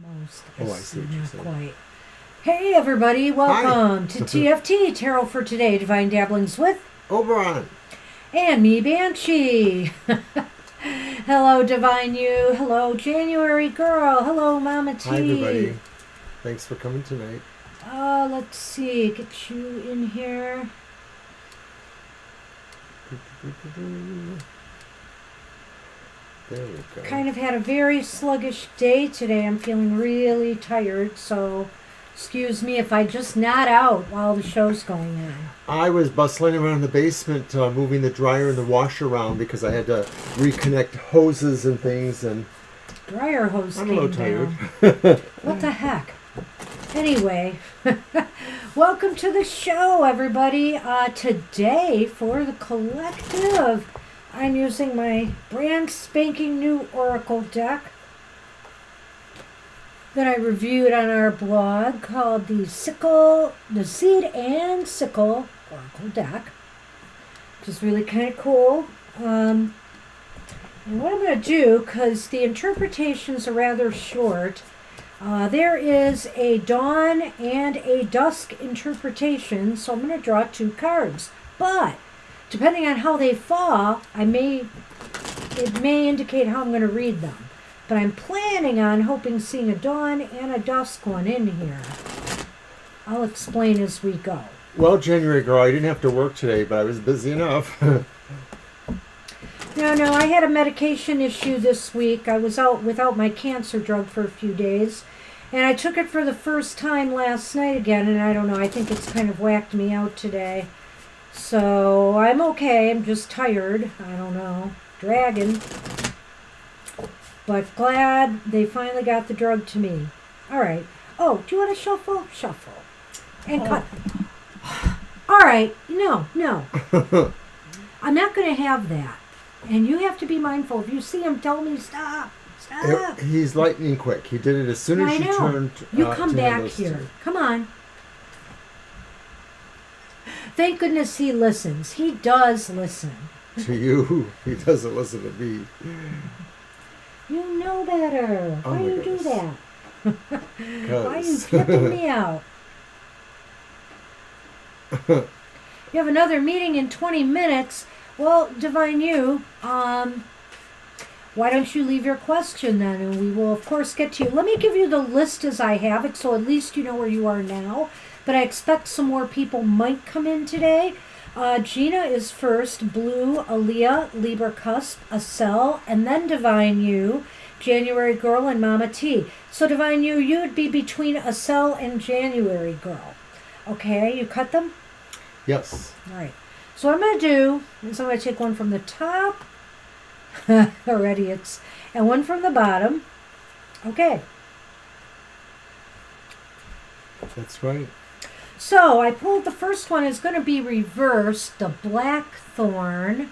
Almost. Oh, I see what you're Not saying. quite. Hey, everybody. Welcome to TFT, Tarot for Today, Divine Dabblings with Oberon. and me, Banshee. Hello, Divine You. Hello, January Girl. Hello, Mama T. Hi, everybody. Thanks for coming tonight. Let's see. Get you in here. There we go. Kind of had a very sluggish day today. I'm feeling really tired, so excuse me if I just nod out while the show's going on. I was bustling around the basement, moving the dryer and the washer around because I had to reconnect hoses and things, and Dryer hose I'm a came little tired. down. What the heck? Anyway, welcome to the show, everybody. Today, for the collective, I'm using my brand spanking new Oracle deck that I reviewed on our blog called the Seed and Sickle Oracle deck, which is really kind of cool. And what I'm going to do, because the interpretations are rather short, there is a dawn and a dusk interpretation, so I'm going to draw two cards. But depending on how they fall, it may indicate how I'm going to read them. But I'm planning on hoping seeing a dawn and a dusk one in here. I'll explain as we go. Well, January girl, I didn't have to work today, but I was busy enough. No, I had a medication issue this week. I was out without my cancer drug for a few days. And I took it for the first time last night again, and I don't know, I think it's kind of whacked me out today. So I'm okay, I'm just tired. I don't know, dragging. But glad they finally got the drug to me. All right. Oh, do you want to shuffle? Shuffle. And cut. All right. No. I'm not going to have that. And you have to be mindful. If you see him, tell me stop. Stop. He's lightning quick. He did it as soon as you turned. You come to back those here. two. Come on. Thank goodness he listens. He does listen. To you. He doesn't listen to me. You know better. Oh Why my you do goodness. that? Why are you flipping me out? You have another meeting in 20 minutes. Well, Divine You, why don't you leave your question then, and we will, of course, get to you. Let me give you the list as I have it, so at least you know where you are now. But I expect some more people might come in today. Gina is first, Blue, Aaliyah, Libra Cusp, Acel, and then Divine You, January Girl, and Mama T. So Divine You, you would be between Acel and January Girl. Okay, you cut them? Yes. All right. So what I'm going to do is I'm going to take one from the top, already and one from the bottom. Okay. That's right. So I pulled the first one is going to be reversed, the Blackthorn.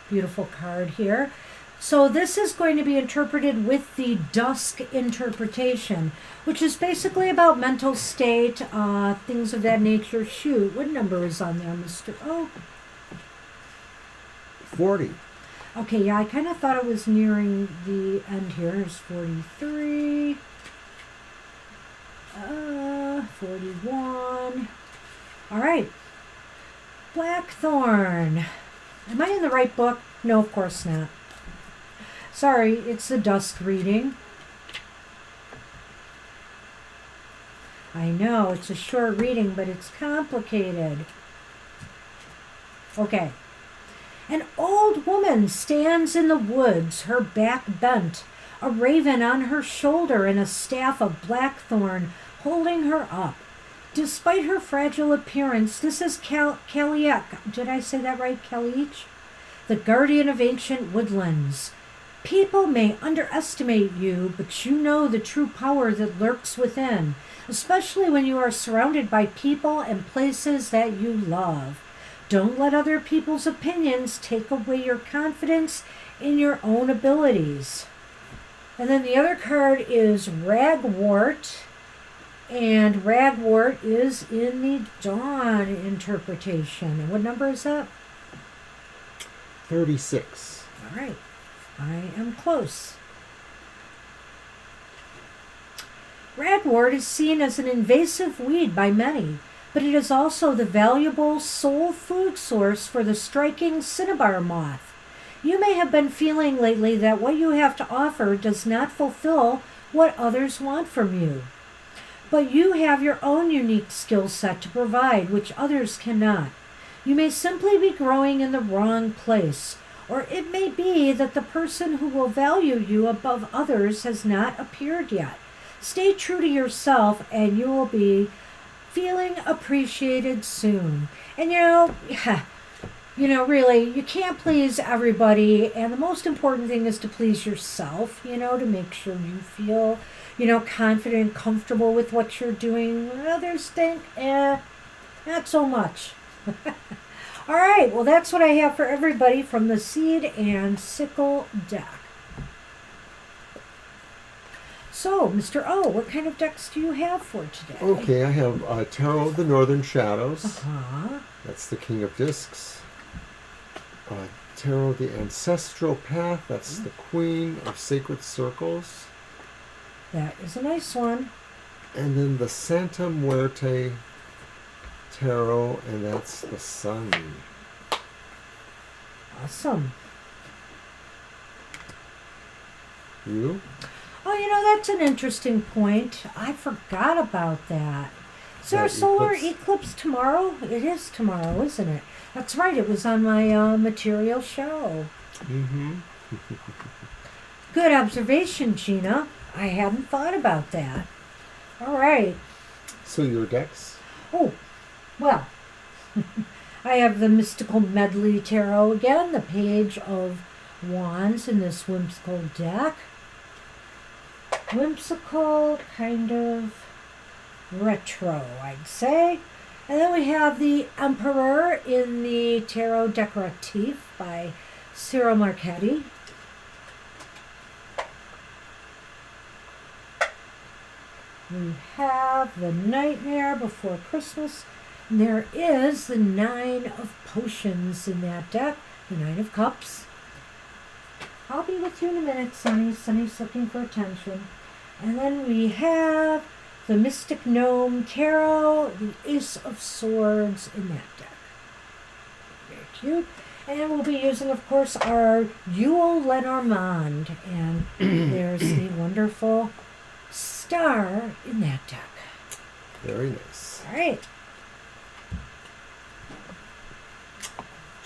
Beautiful card here. So this is going to be interpreted with the dusk interpretation, which is basically about mental state, things of that nature. Shoot, what number is on there, Mr. Oh, 40. okay, yeah, I kind of thought it was nearing the end here. Here's 43. 41. All right. Blackthorn. Am I in the right book? No, of course not. Sorry, it's the dusk reading. I know, it's a short reading, but it's complicated. Okay. An old woman stands in the woods, her back bent, a raven on her shoulder and a staff of blackthorn holding her up. Despite her fragile appearance, this is Kaliek. Did I say that right? Kaliech? The guardian of ancient woodlands. People may underestimate you, but you know the true power that lurks within, especially when you are surrounded by people and places that you love. Don't let other people's opinions take away your confidence in your own abilities. And then the other card is Ragwort. And Ragwort is in the Dawn interpretation. And what number is that? 36. All right. I am close. Ragwort is seen as an invasive weed by many, but it is also the valuable sole food source for the striking cinnabar moth. You may have been feeling lately that what you have to offer does not fulfill what others want from you. But you have your own unique skill set to provide, which others cannot. You may simply be growing in the wrong place, or it may be that the person who will value you above others has not appeared yet. Stay true to yourself, and you will be feeling appreciated soon. And really, you can't please everybody, and the most important thing is to please yourself, to make sure you feel, confident, comfortable with what you're doing. When others think, not so much. All right, well, that's what I have for everybody from the Seed and Sickle deck. So, Mr. O, what kind of decks do you have for today? Okay, I have Tarot of the Northern Shadows. Uh-huh. That's the King of Discs. Tarot of the Ancestral Path. That's the Queen of Sacred Circles. That is a nice one. And then the Santa Muerte Tarot, and that's the Sun. Awesome. You? Oh, that's an interesting point. I forgot about that. Is there a solar eclipse tomorrow? It is tomorrow, isn't it? That's right. It was on my material show. Mm-hmm. Good observation, Gina. I hadn't thought about that. All right. So your decks? Oh, well, I have the Mystical Medley Tarot again, the Page of Wands in this whimsical deck. Whimsical, kind of retro, I'd say. And then we have the Emperor in the Tarot Decoratif by Cyril Marchetti. We have the Nightmare Before Christmas. And there is the Nine of Potions in that deck, the Nine of Cups. I'll be with you in a minute, Sunny. Sunny's looking for attention. And then we have the Mystic Gnome Tarot, the Ace of Swords in that deck. Very cute. And we'll be using, of course, our Yule Lenormand. And there's the wonderful Star in that deck. Very nice. All right.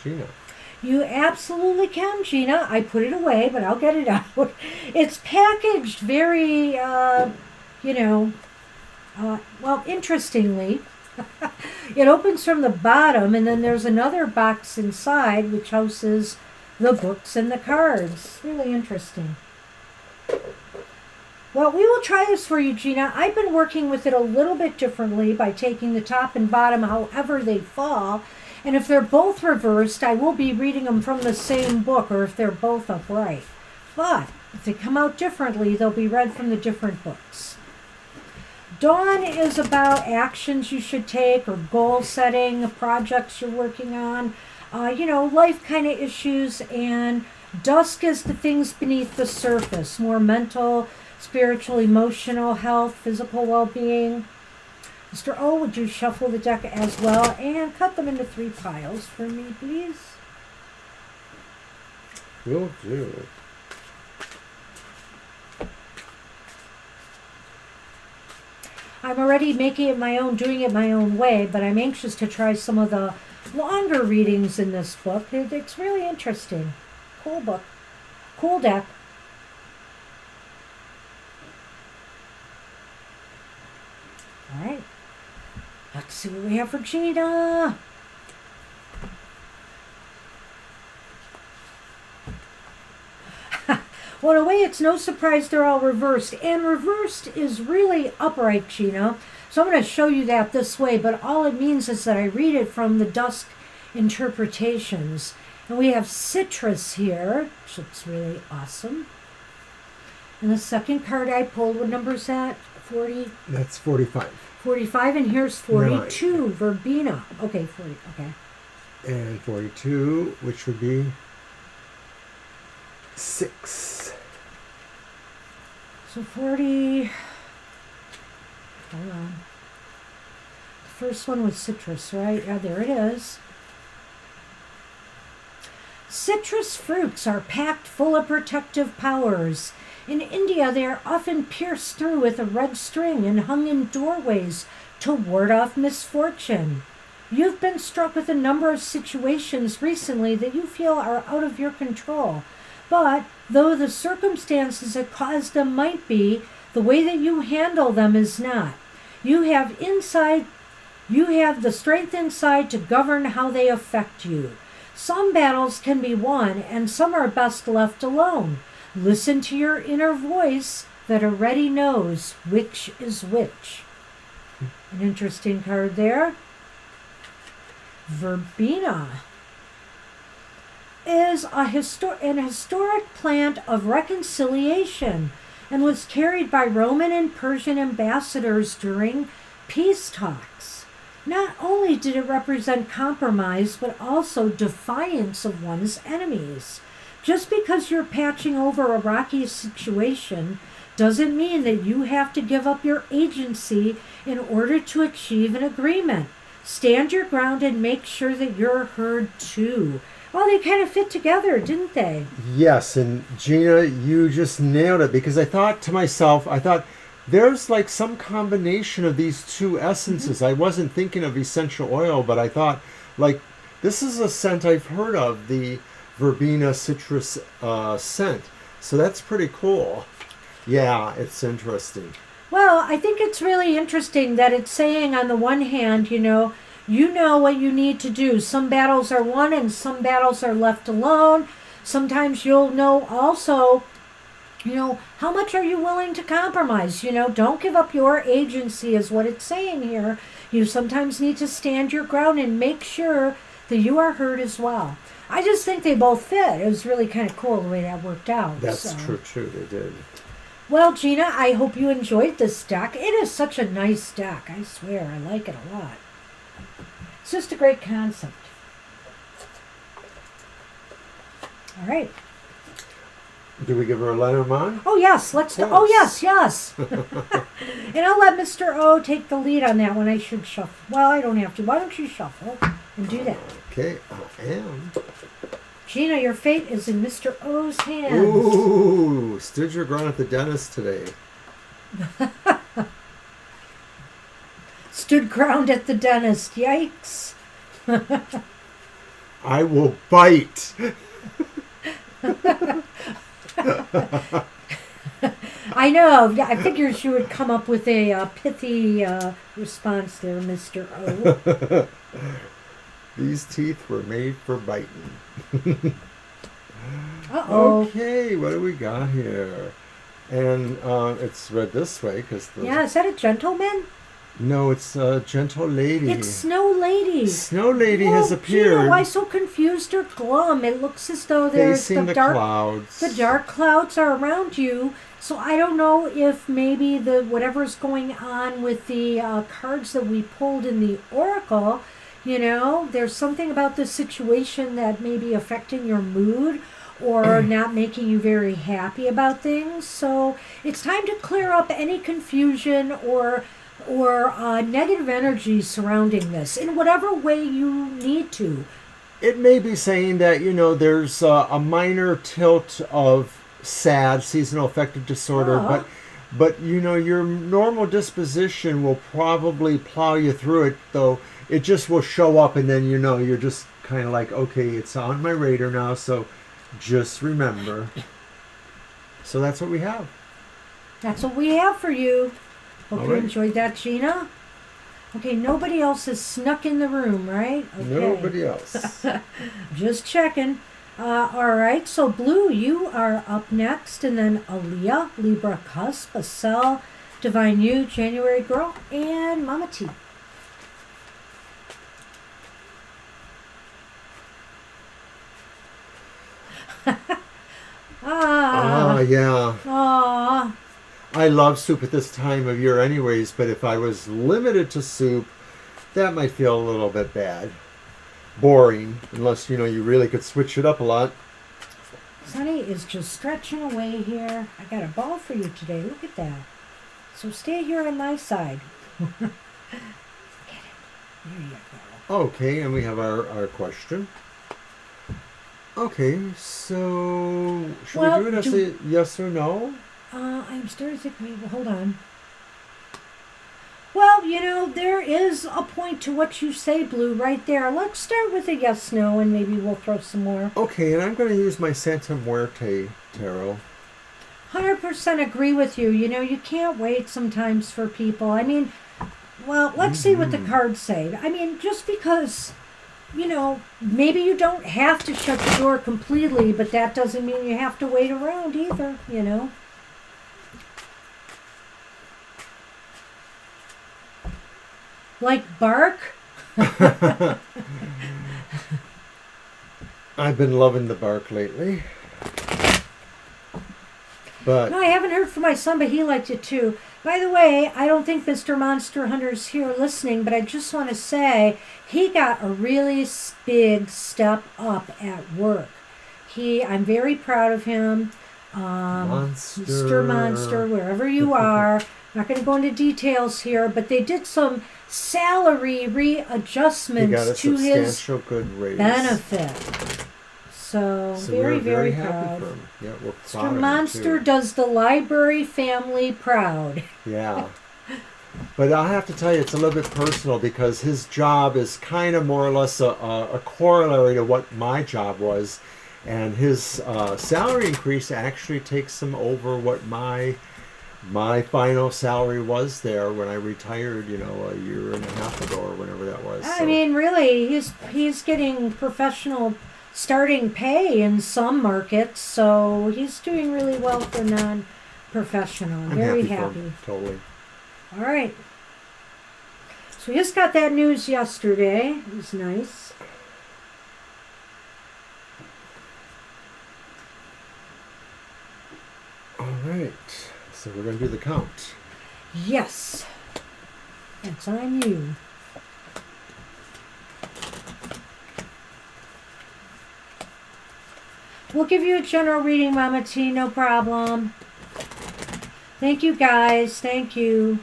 Gina. You absolutely can, Gina. I put it away, but I'll get it out. It's packaged very, interestingly. It opens from the bottom, and then there's another box inside, which houses the books and the cards. Really interesting. Well, we will try this for you, Gina. I've been working with it a little bit differently by taking the top and bottom however they fall. And if they're both reversed, I will be reading them from the same book, or if they're both upright. But if they come out differently, they'll be read from the different books. Dawn is about actions you should take or goal setting, projects you're working on, life kind of issues. And dusk is the things beneath the surface, more mental, spiritual, emotional health, physical well-being. Mr. O, would you shuffle the deck as well and cut them into 3 piles for me, please? Will do. I'm already making it my own, doing it my own way, but I'm anxious to try some of the longer readings in this book. It's really interesting. Cool book. Cool deck. All right. Let's see what we have for Gina. Well, in a way, it's no surprise they're all reversed. And reversed is really upright, Gina. So I'm going to show you that this way. But all it means is that I read it from the dusk interpretations. And we have citrus here, which looks really awesome. And the second card I pulled, what number is that? 40? That's 45. 45, and here's 42, Verbena. Okay, 40, okay. And 42, which would be 6. So 40, first one was citrus, right? Yeah, there it is. Citrus fruits are packed full of protective powers. In India, they are often pierced through with a red string and hung in doorways to ward off misfortune. You've been struck with a number of situations recently that you feel are out of your control. But, though the circumstances that caused them might be, the way that you handle them is not. You have the strength inside to govern how they affect you. Some battles can be won, and some are best left alone. Listen to your inner voice that already knows which is which. An interesting card there. Verbena is an historic plant of reconciliation and was carried by Roman and Persian ambassadors during peace talks. Not only did it represent compromise, but also defiance of one's enemies. Just because you're patching over a rocky situation doesn't mean that you have to give up your agency in order to achieve an agreement. Stand your ground and make sure that you're heard too. Well, they kind of fit together, didn't they? Yes, and Gina, you just nailed it, because I thought to myself, there's like some combination of these two essences. Mm-hmm. I wasn't thinking of essential oil, but I thought, like, this is a scent I've heard of, the verbena citrus scent. So that's pretty cool. Yeah, it's interesting. Well, I think it's really interesting that it's saying on the one hand, you know what you need to do. Some battles are won and some battles are left alone. Sometimes you'll know also, how much are you willing to compromise? Don't give up your agency is what it's saying here. You sometimes need to stand your ground and make sure that you are heard as well. I just think they both fit. It was really kind of cool the way that worked out. That's true. They did. Well, Gina, I hope you enjoyed this deck. It is such a nice deck. I swear, I like it a lot. It's just a great concept. All right. Do we give her a Lenormand? Oh, yes. Let's do. Oh, yes. And I'll let Mr. O take the lead on that one. I should shuffle. Well, I don't have to. Why don't you shuffle and do that? Okay, I am. Gina, your fate is in Mr. O's hands. Ooh, stood your ground at the dentist today. Stood ground at the dentist. Yikes. I will bite. I know. Yeah, I figured you would come up with a pithy response there, Mr. O. These teeth were made for biting. Uh-oh. Okay, what do we got here? And it's read this way because yeah, is that a gentleman? No, it's a gentle lady. It's Snow Lady. Snow Lady has appeared. Gina, why so confused or glum? It looks as though there's facing the clouds. The dark clouds are around you. So I don't know if maybe whatever's going on with the cards that we pulled in the Oracle, there's something about this situation that may be affecting your mood or not making you very happy about things. So it's time to clear up any confusion or negative energy surrounding this in whatever way you need to. It may be saying that, there's a minor tilt of sad seasonal affective disorder, but your normal disposition will probably plow you through it, though it just will show up, and then you're just kind of like, okay, it's on my radar now, so just remember. So that's what we have. That's what we have for you. Hope you enjoyed that, Gina. Okay, nobody else has snuck in the room, right? Okay. Nobody else. Just checking. All right, so Blue, you are up next, and then Aaliyah, Libra Cusp, Acel, Divine You, January Girl, and Mama T. Yeah. I love soup at this time of year anyways, but if I was limited to soup, that might feel a little bit bad. Boring, unless, you really could switch it up a lot. Sunny is just stretching away here. I got a ball for you today. Look at that. So stay here on my side. Get it. There you go. Okay, and we have our question. Okay, so should we do it as a yes or no? I'm starting to think, hold on. Well, there is a point to what you say, Blue, right there. Let's start with a yes, no, and maybe we'll throw some more. Okay, and I'm going to use my Santa Muerte tarot. 100% agree with you. You can't wait sometimes for people. I mean, well, let's see what the cards say. I mean, just because, maybe you don't have to shut the door completely, but that doesn't mean you have to wait around either, Like bark? I've been loving the bark lately. But No, I haven't heard from my son, but he liked it too. By the way, I don't think Mr. Monster Hunter's here listening, but I just want to say he got a really big step up at work. I'm very proud of him. Monster. Mr. Monster, wherever you are. I'm not going to go into details here, but they did some salary readjustments to his good raise. benefit. So very, we're very happy proud. for him. Yeah, we're proud of Mr. him, Monster too. does the library family proud. Yeah. But I have to tell you, it's a little bit personal because his job is kind of more or less a corollary to what my job was. And his salary increase actually takes him over what my final salary was there when I retired, a year and a half ago or whenever that was. I mean, really, he's getting professional starting pay in some markets, so he's doing really well for non-professional. I'm Very happy. For happy. him, totally. All right. So we just got that news yesterday. It was nice. All right. So we're going to do the count. Yes. It's on you. We'll give you a general reading, Mama T, no problem. Thank you, guys. Thank you.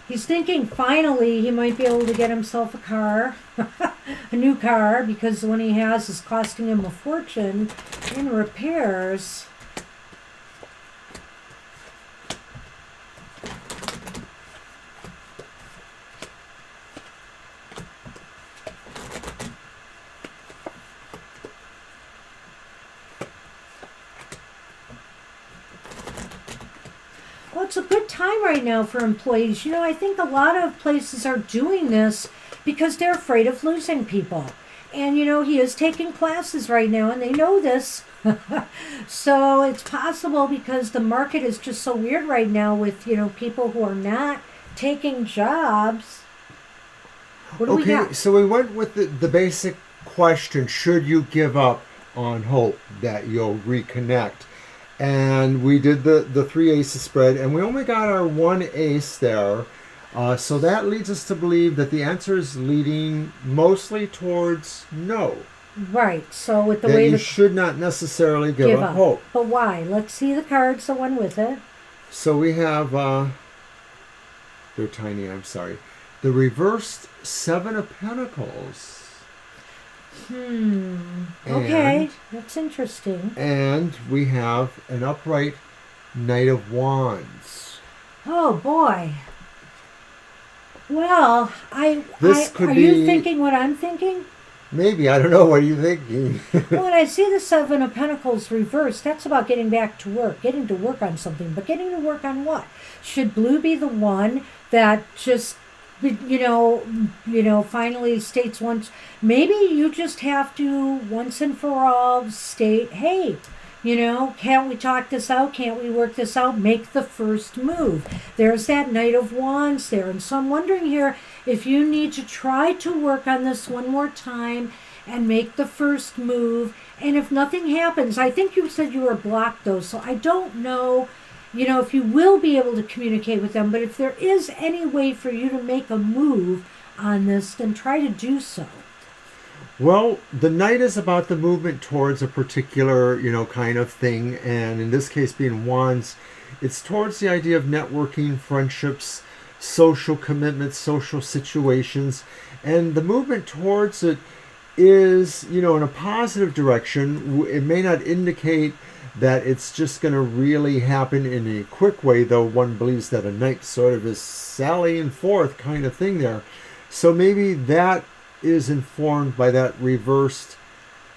He's thinking finally he might be able to get himself a car, a new car, because the one he has is costing him a fortune in repairs. Well, it's a good time right now for employees. I think a lot of places are doing this because they're afraid of losing people. And, he is taking classes right now, and they know this. So it's possible because the market is just so weird right now with, people who are not taking jobs. What do we got? So we went with the basic question, should you give up on hope that you'll reconnect? And we did the 3 aces spread, and we only got our 1 ace there. So that leads us to believe that the answer is leading mostly towards no. Right. So with the that way you should not necessarily give up hope. But why? Let's see the cards, the one with it. So we have, they're tiny, I'm sorry. The reversed 7 of Pentacles. Okay, that's interesting. And we have an upright Knight of Wands. Oh boy. Well, are be, you thinking what I'm thinking? Maybe, I don't know. What are you thinking? Well, when I see the 7 of Pentacles reversed, that's about getting back to work, getting to work on something. But getting to work on what? Should blue be the one that just, finally states once? Maybe you just have to once and for all state, hey, can't we talk this out? Can't we work this out? Make the first move. There's that Knight of Wands there. And so I'm wondering here if you need to try to work on this one more time and make the first move. And if nothing happens, I think you said you were blocked though, so I don't know, if you will be able to communicate with them. But if there is any way for you to make a move on this, then try to do so. Well, the Knight is about the movement towards a particular, kind of thing. And in this case being Wands, it's towards the idea of networking, friendships, social commitments, social situations, and the movement towards it is, in a positive direction. It may not indicate that it's just going to really happen in a quick way, though one believes that a knight sort of is sallying forth kind of thing there. So maybe that is informed by that reversed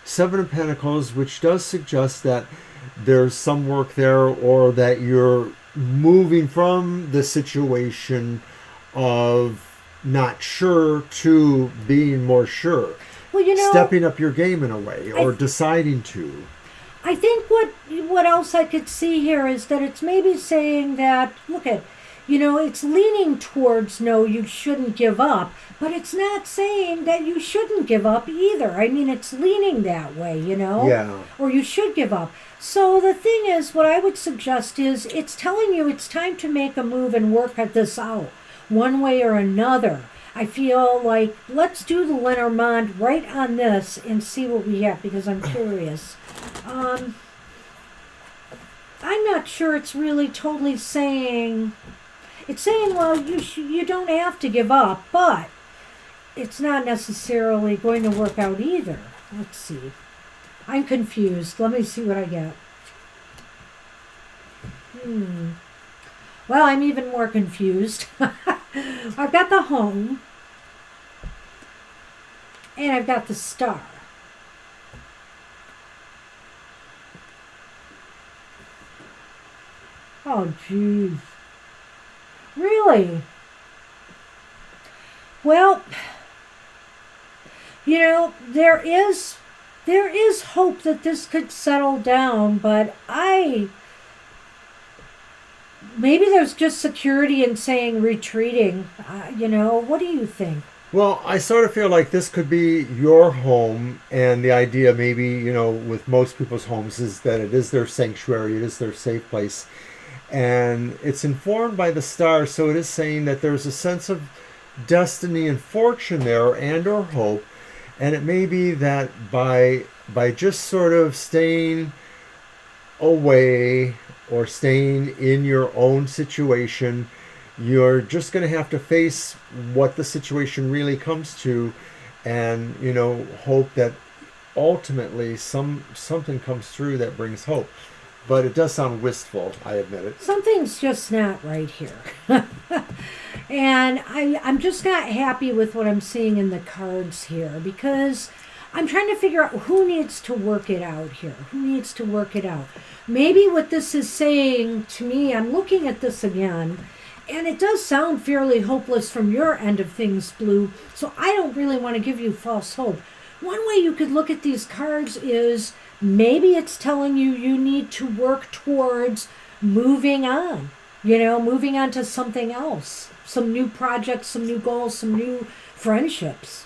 Seven of Pentacles, which does suggest that there's some work there, or that you're moving from the situation of not sure to being more sure. Well, stepping up your game in a way, or deciding to. I think what else I could see here is that it's maybe saying that, look at, it's leaning towards no, you shouldn't give up, but it's not saying that you shouldn't give up either. I mean, it's leaning that way, Yeah. or you should give up. So the thing is, what I would suggest is it's telling you it's time to make a move and work at this out one way or another. I feel like let's do the Lenormand right on this and see what we have, because I'm curious. I'm not sure it's really totally saying. It's saying, well, you don't have to give up, but it's not necessarily going to work out either. Let's see. I'm confused. Let me see what I get. Well, I'm even more confused. I've got the home, and I've got the star. Oh, geez. Really? Well, there is hope that this could settle down, but maybe there's just security in saying retreating. What do you think? Well, I sort of feel like this could be your home, and the idea maybe, with most people's homes is that it is their sanctuary, it is their safe place. And it's informed by the stars, so it is saying that there's a sense of destiny and fortune there, and or hope. And it may be that by just sort of staying away or staying in your own situation, you're just going to have to face what the situation really comes to, and hope that ultimately something comes through that brings hope. But it does sound wistful, I admit it. Something's just not right here. And I'm just not happy with what I'm seeing in the cards here, because I'm trying to figure out who needs to work it out here. Who needs to work it out? Maybe what this is saying to me, I'm looking at this again, and it does sound fairly hopeless from your end of things, Blue, so I don't really want to give you false hope. One way you could look at these cards is maybe it's telling you need to work towards moving on, moving on to something else, some new projects, some new goals, some new friendships.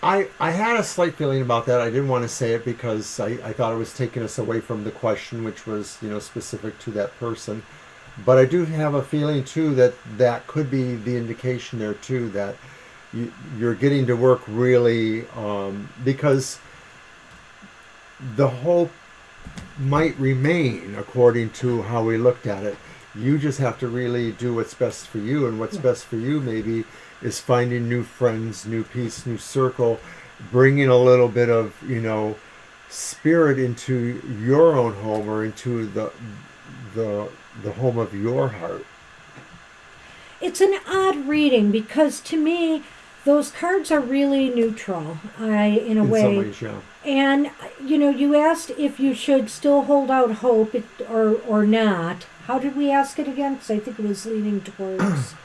I had a slight feeling about that. I didn't want to say it because I thought it was taking us away from the question, which was, specific to that person. But I do have a feeling, too, that could be the indication there, too, that you're getting to work really, because the hope might remain according to how we looked at it. You just have to really do what's best for you, and what's best for you maybe is finding new friends, new peace, new circle, bringing a little bit of, spirit into your own home, or into the home of your heart. It's an odd reading, because to me, those cards are really neutral, in a way. In some ways, yeah. And, you asked if you should still hold out hope or not. How did we ask it again? Because I think it was leaning towards...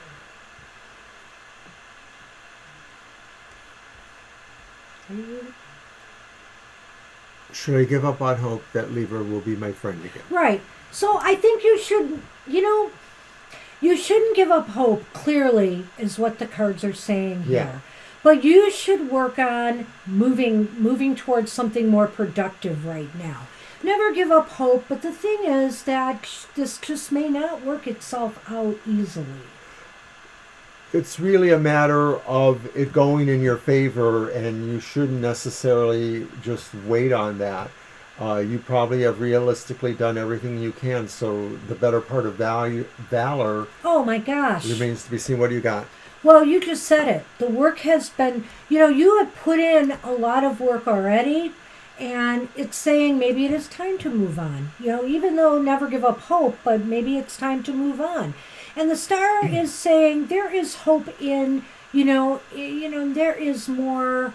Should I give up on hope that Libra will be my friend again? Right. So I think you should, you shouldn't give up hope, clearly, is what the cards are saying here. Yeah. But you should work on moving towards something more productive right now. Never give up hope, but the thing is that this just may not work itself out easily. It's really a matter of it going in your favor, and you shouldn't necessarily just wait on that. You probably have realistically done everything you can, so the better part of valor Oh my gosh. remains to be seen. What do you got? Well, you just said it. The work has been, you have put in a lot of work already, and it's saying maybe it is time to move on. Even though never give up hope, but maybe it's time to move on. And the star is saying there is hope in, there is more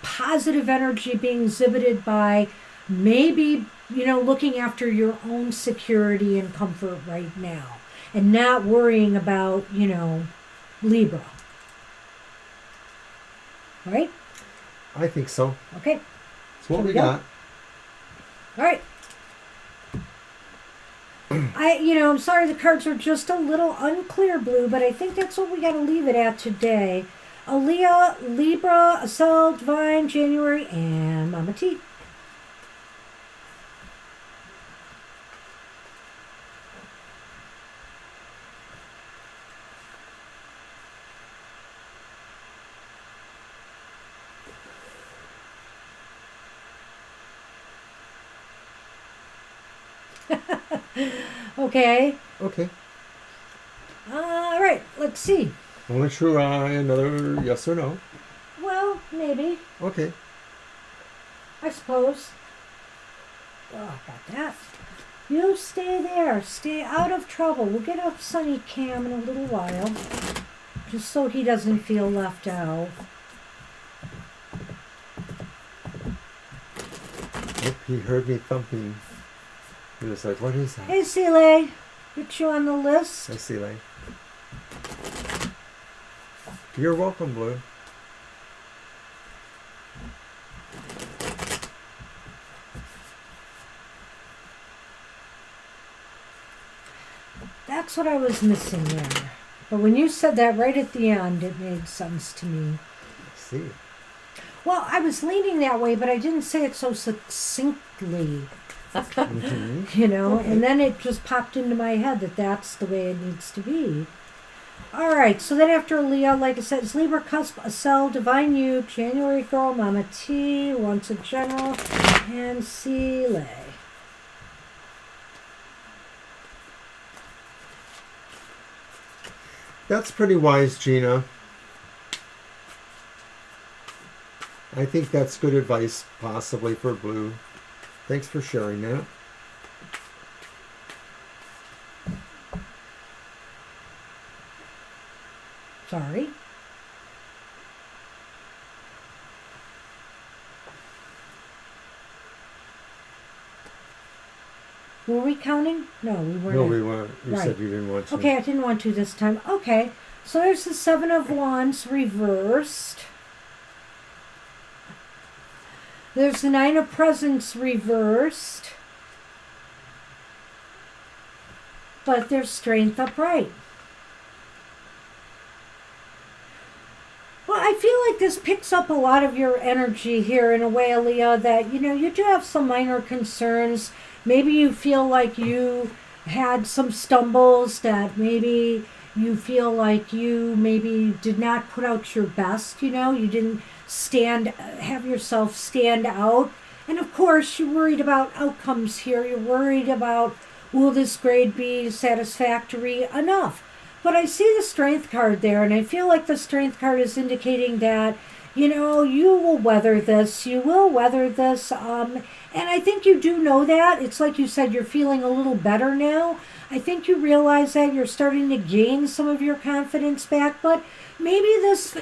positive energy being exhibited by maybe, looking after your own security and comfort right now and not worrying about, Libra. Right? I think so. Okay. That's what we got. All right. I'm sorry the cards are just a little unclear, Blue, but I think that's what we got to leave it at today. Aaliyah, Libra, Ascel, Divine, January, and Mama T. Okay. Okay. All right. Let's see. I want to try another yes or no. Well, maybe. Okay. I suppose. Oh, got that. You stay there. Stay out of trouble. We'll get up Sunny Cam in a little while. Just so he doesn't feel left out. Oh, he heard me thumping. He was like, what is that? Hey, Celie. Get you on the list. I see, Lane. You're welcome, Blue. That's what I was missing there. But when you said that right at the end, it made sense to me. I see. Well, I was leaning that way, but I didn't say it so succinctly. Okay. And then it just popped into my head that that's the way it needs to be. All right, so then after Leah, like I said, it's Libra, Cusp, Ascel, Divine You, January Girl, Mama T, Once a General, and Celie. That's pretty wise, Gina. I think that's good advice, possibly, for Blue. Thanks for sharing that. Sorry. Were we counting? No, we weren't. No, we weren't. You Right. said you didn't want to. Okay, I didn't want to this time. Okay, so there's the Seven of Wands reversed. There's the Nine of Presents reversed. But there's Strength upright. Well, I feel like this picks up a lot of your energy here in a way, Aaliyah, that, you do have some minor concerns. Maybe you feel like you had some stumbles, that maybe you feel like you maybe did not put out your best, you didn't have yourself stand out. And of course, you're worried about outcomes here. You're worried about, will this grade be satisfactory enough? But I see the Strength card there, and I feel like the Strength card is indicating that, you will weather this. You will weather this. And I think you do know that. It's like you said, you're feeling a little better now. I think you realize that you're starting to gain some of your confidence back. But maybe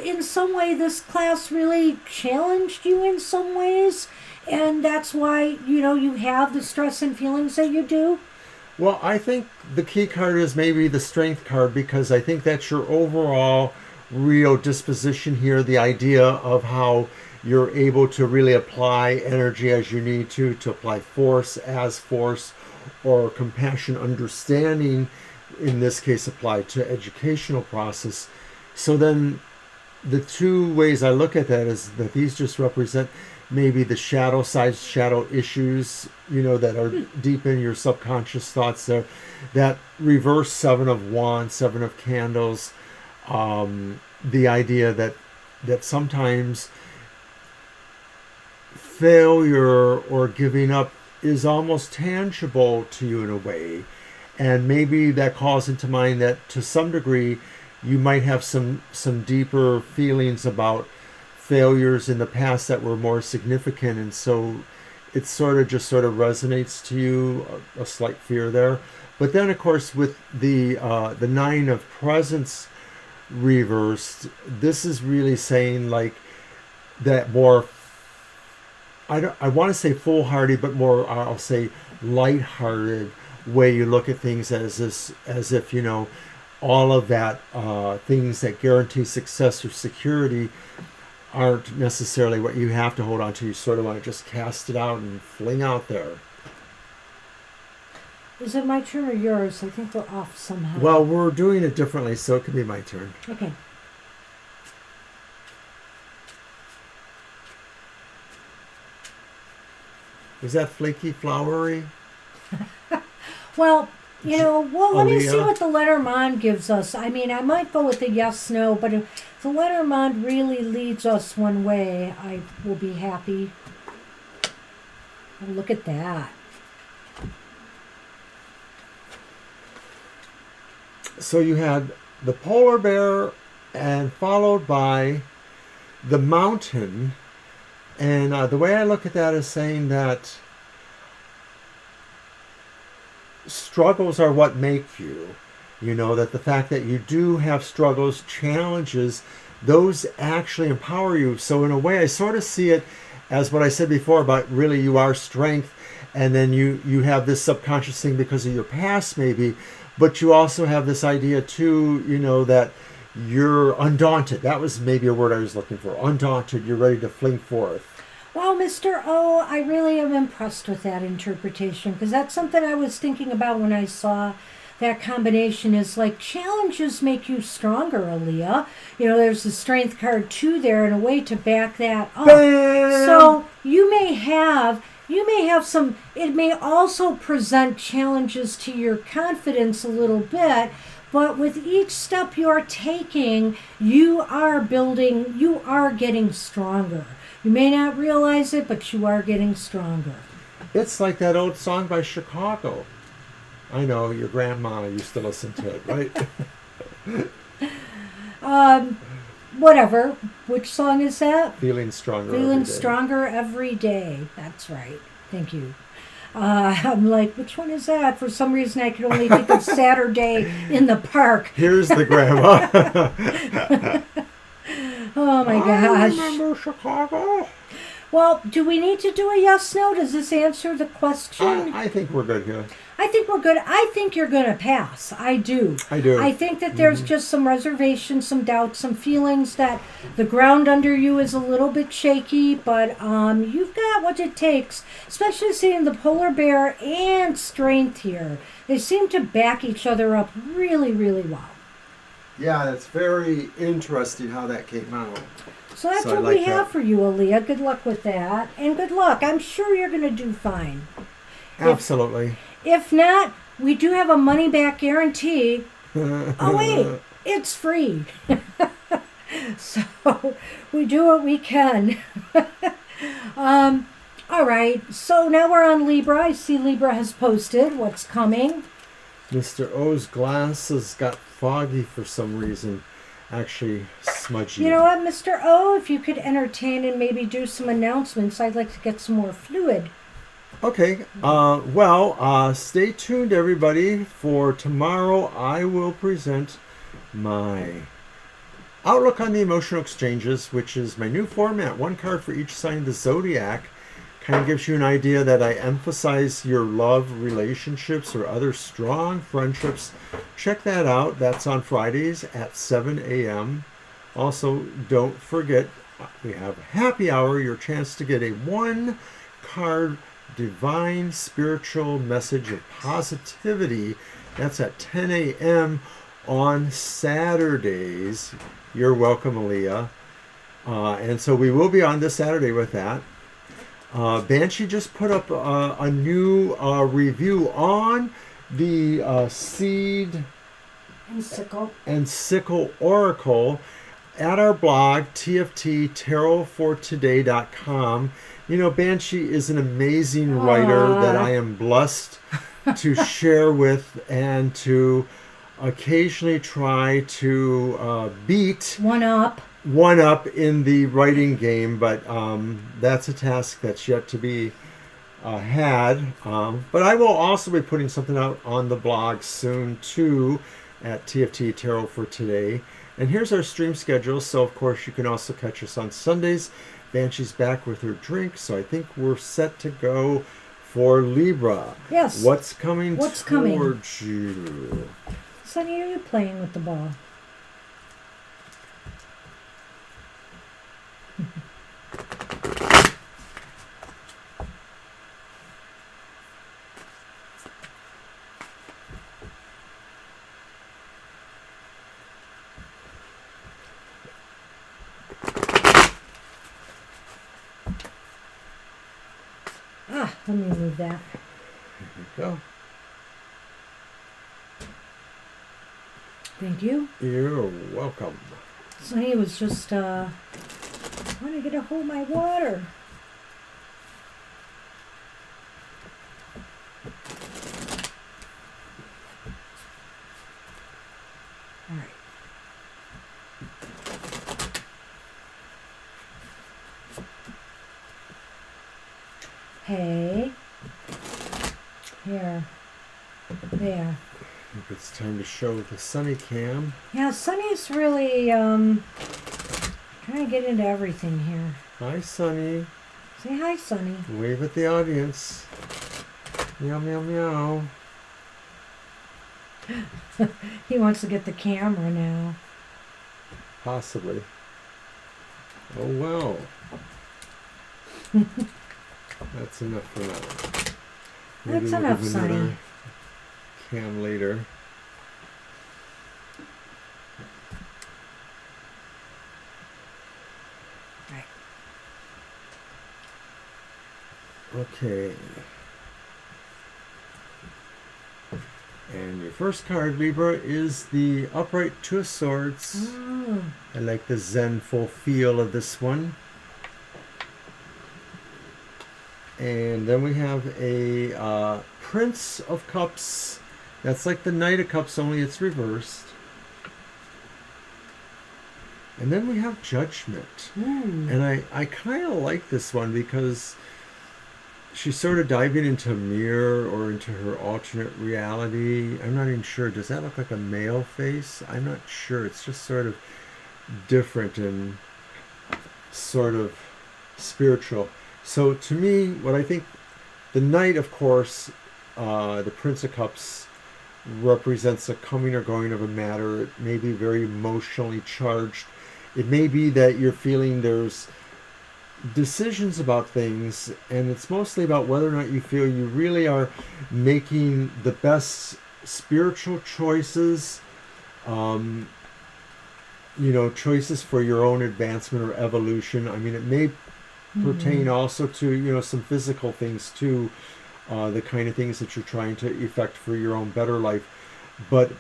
in some way, this class really challenged you in some ways. And that's why, you have the stress and feelings that you do. Well, I think the key card is maybe the Strength card, because I think that's your overall real disposition here, the idea of how you're able to really apply energy as you need to apply force as force, or compassion, understanding, in this case applied to educational process. So then the two ways I look at that is that these just represent maybe the shadow side, shadow issues, that are deep in your subconscious thoughts there. That reverse Seven of Wands, Seven of Candles, the idea that sometimes failure or giving up is almost tangible to you in a way. And maybe that calls into mind that to some degree you might have some deeper feelings about failures in the past that were more significant, and so it sort of resonates to you, a slight fear there. But then of course with the Nine of Presents reversed, this is really saying like that more, I want to say foolhardy, but more I'll say lighthearted way you look at things, as if, you know, all of that things that guarantee success or security aren't necessarily what you have to hold on to. You sort of want to just cast it out and fling out there. Is it my turn or yours? I think we're off somehow. Well, we're doing it differently, so it can be my turn. Okay. Is that flaky flowery? Well, you know, let me see Aaliyah? what the Lenormand gives us. I mean, I might go with the yes, no, but if the Lenormand really leads us one way, I will be happy. Oh, look at that. So you had the polar bear and followed by the mountain. And the way I look at that is saying that struggles are what make you. You know, that the fact that you do have struggles, challenges, those actually empower you. So in a way, I sort of see it as what I said before about really you are strength, and then you have this subconscious thing because of your past maybe, but you also have this idea too, you know, that you're undaunted. That was maybe a word I was looking for. Undaunted. You're ready to fling forth. Well, Mr. O, I really am impressed with that interpretation, because that's something I was thinking about when I saw that combination. Is like challenges make you stronger, Aaliyah. You know, there's the strength card too there in a way to back that up. Bam! So you may have some, it may also present challenges to your confidence a little bit, but with each step you're taking, you are getting stronger. You may not realize it, but you are getting stronger. It's like that old song by Chicago. I know, your grandma used to listen to it, right? Whatever. Which song is that? Feeling stronger Feeling every day. stronger every day. That's right. Thank you. I'm like, which one is that? For some reason, I could only think of Saturday in the Park. Here's the grandma. Oh my I gosh. remember Chicago. Well, do we need to do a yes, no? Does this answer the question? I think we're good here. I think we're good. I think you're going to pass. I do. I do. I think that there's just some reservations, some doubts, some feelings that the ground under you is a little bit shaky, but you've got what it takes, especially seeing the polar bear and strength here. They seem to back each other up really, really well. Yeah, that's very interesting how that came out. So that's So I what like we have that. for you, Aaliyah. Good luck with that. And good luck. I'm sure you're going to do fine. Absolutely. If not, we do have a money-back guarantee. Oh, wait. It's free. So we do what we can. All right. So now we're on Libra. I see Libra has posted what's coming. Mr. O's glasses got foggy for some reason. Actually, smudgy. You know what, Mr. O? If you could entertain and maybe do some announcements, I'd like to get some more fluid. Okay. Stay tuned, everybody. For tomorrow, I will present my Outlook on the Emotional Exchanges, which is my new format. One card for each sign of the zodiac. Kind of gives you an idea that I emphasize your love relationships or other strong friendships. Check that out. That's on Fridays at 7 a.m. Also, don't forget, we have happy hour, your chance to get a one-card divine spiritual message of positivity. That's at 10 a.m. on Saturdays. You're welcome, Aaliyah. And so we will be on this Saturday with that. Banshee just put up a new review on the Seed And sickle. and Sickle Oracle. at our blog, tfttarotfortoday.com. You know, Banshee is an amazing writer that I am blessed to share with and to occasionally try to beat One up in the writing game, but that's a task that's yet to be had. But I will also be putting something out on the blog soon too at TFT Tarot for Today. And here's our stream schedule. So of course you can also catch us on Sundays. Banshee's back with her drink, so I think we're set to go for Libra. Yes. What's coming What's towards you? Sonny, are you playing with the ball? Let me move that. Here we go. Thank you. You're welcome. Sonny was just trying to get a hold of my water. All right. Hey. Here. There. I think it's time to show the Sunny cam. Yeah, Sonny's really trying to get into everything here. Hi, Sunny. Say hi, Sonny. Wave at the audience. Meow, meow, meow. He wants to get the camera now. Possibly. Oh, well. That's enough for now. Maybe That's we'll enough, give another Sonny. cam later. Right. Okay. And your first card, Libra, is the upright Two of Swords. Oh. I like the zenful feel of this one. And then we have a Prince of Cups. That's like the Knight of Cups, only it's reversed. And then we have Judgment. And I kind of like this one because she's sort of diving into a mirror or into her alternate reality. I'm not even sure. Does that look like a male face? I'm not sure. It's just sort of different and sort of spiritual. So to me, what I think, the Knight, of course, the Prince of Cups, represents a coming or going of a matter. It may be very emotionally charged. It may be that you're feeling there's decisions about things, and it's mostly about whether or not you feel you really are making the best spiritual choices, choices for your own advancement or evolution. I mean, it may pertain also to, some physical things too, the kind of things that you're trying to effect for your own better life. But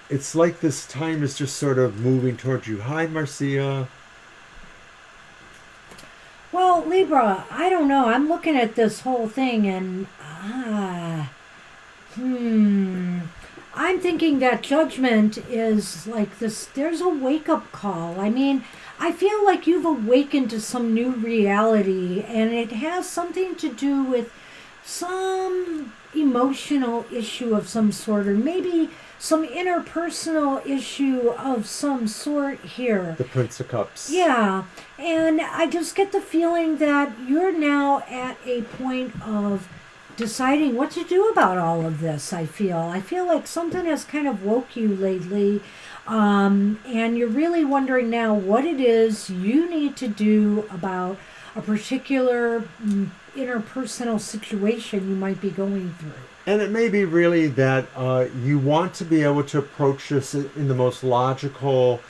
it's like this time is just sort of moving towards you. Hi, Marcia. Well, Libra, I don't know. I'm looking at this whole thing and I'm thinking that Judgment is like this. There's a wake-up call. I mean, I feel like you've awakened to some new reality, and it has something to do with some emotional issue of some sort, or maybe some interpersonal issue of some sort here. The Prince of Cups. Yeah, and I just get the feeling that you're now at a point of deciding what to do about all of this. I feel like something has kind of woke you lately, and you're really wondering now what it is you need to do about a particular interpersonal situation you might be going through. And it may be really that you want to be able to approach this in the most logical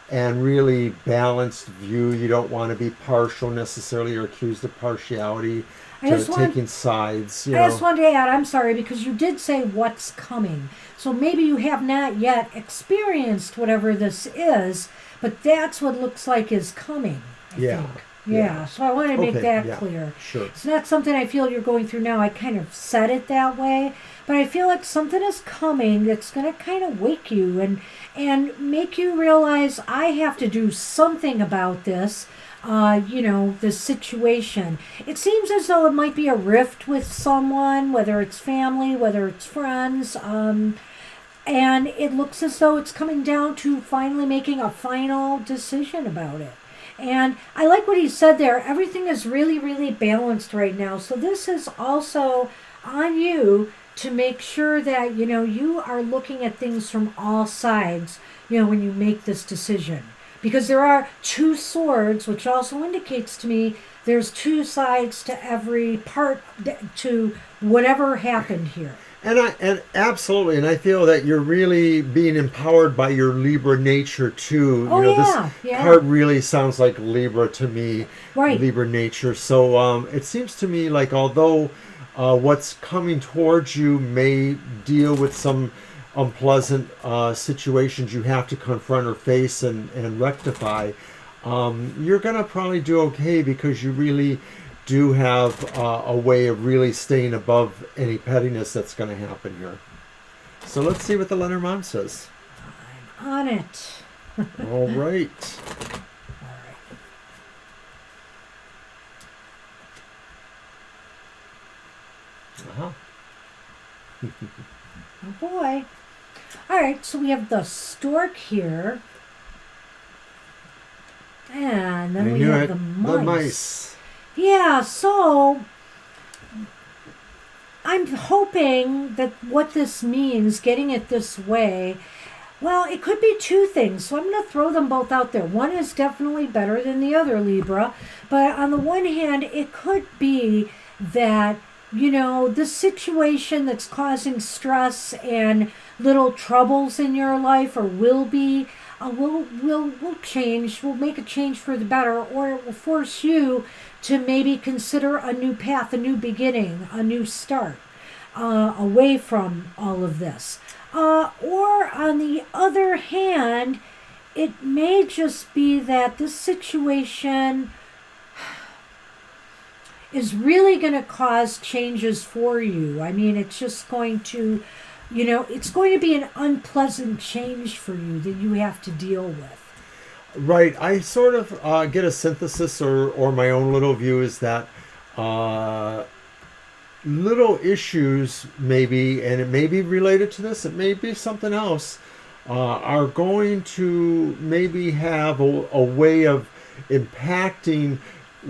and really balanced view. You don't want to be partial necessarily or accused of partiality. taking sides. I just wanted to add, I'm sorry, because you did say what's coming. So maybe you have not yet experienced whatever this is, but that's what looks like is coming, I think. Yeah, so I want to make that clear. Sure. It's not something I feel you're going through now. I kind of said it that way, but I feel like something is coming that's going to kind of wake you and make you realize I have to do something about this. The situation. It seems as though it might be a rift with someone, whether it's family, whether it's friends, and it looks as though it's coming down to finally making a final decision about it. And I like what he said there. Everything is really, really balanced right now. So this is also on you to make sure that, you are looking at things from all sides, when you make this decision. Because there are two swords, which also indicates to me there's two sides to every part to whatever happened here. And absolutely, and I feel that you're really being empowered by your Libra nature too. This card really sounds like Libra to me, right? Libra nature. So it seems to me like although what's coming towards you may deal with some unpleasant situations you have to confront or face and rectify, you're going to probably do okay because you really do have a way of really staying above any pettiness that's going to happen here. So let's see what the Lenormand says. I'm on it. All right. Uh-huh. Oh boy. All right, so we have the stork here. And then we have the mice. The mice. Yeah, so I'm hoping that what this means, getting it this way, well, it could be two things. So I'm going to throw them both out there. One is definitely better than the other, Libra. But on the one hand, it could be that, this situation that's causing stress and little troubles in your life or will be, will change, will make a change for the better, or it will force you to maybe consider a new path, a new beginning, a new start, away from all of this. Or on the other hand, it may just be that this situation is really going to cause changes for you. I mean, it's just going to, it's going to be an unpleasant change for you that you have to deal with. Right. I sort of get a synthesis or my own little view is that little issues maybe, and it may be related to this, it may be something else, are going to maybe have a way of impacting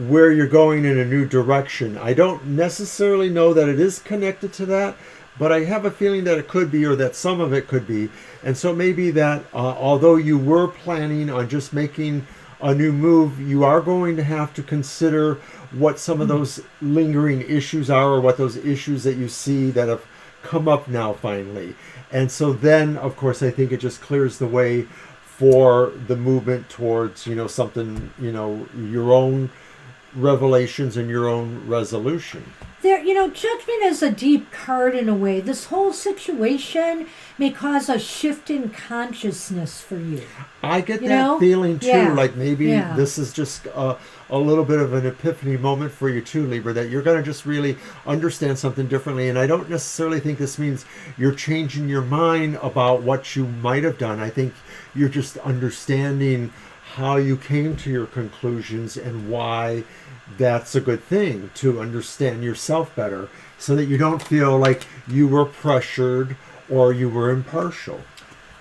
where you're going in a new direction. I don't necessarily know that it is connected to that, but I have a feeling that it could be, or that some of it could be. And so maybe that although you were planning on just making a new move, you are going to have to consider what some of those lingering issues are, or what those issues that you see that have come up now finally. And so then, of course, I think it just clears the way for the movement towards, something, your own revelations and your own resolution. There, judgment is a deep card in a way. This whole situation may cause a shift in consciousness for you. I get that feeling too, like maybe this is just a little bit of an epiphany moment for you too, Libra, that you're going to just really understand something differently. And I don't necessarily think this means you're changing your mind about what you might have done. I think you're just understanding how you came to your conclusions and why that's a good thing, to understand yourself better so that you don't feel like you were pressured or you were impartial.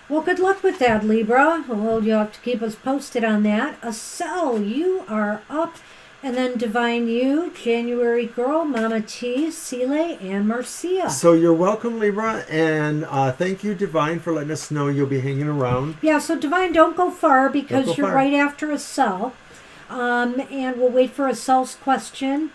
Well, good luck with that, Libra. Well, you'll have to keep us posted on that. Acel, you are up. And then Divine You, January Girl, Mama T, Sile, and Marcia. So you're welcome, Libra, and thank you, Divine, for letting us know you'll be hanging around. Yeah, so Divine, don't go far because you're right after Acel. And we'll wait for Acel's question.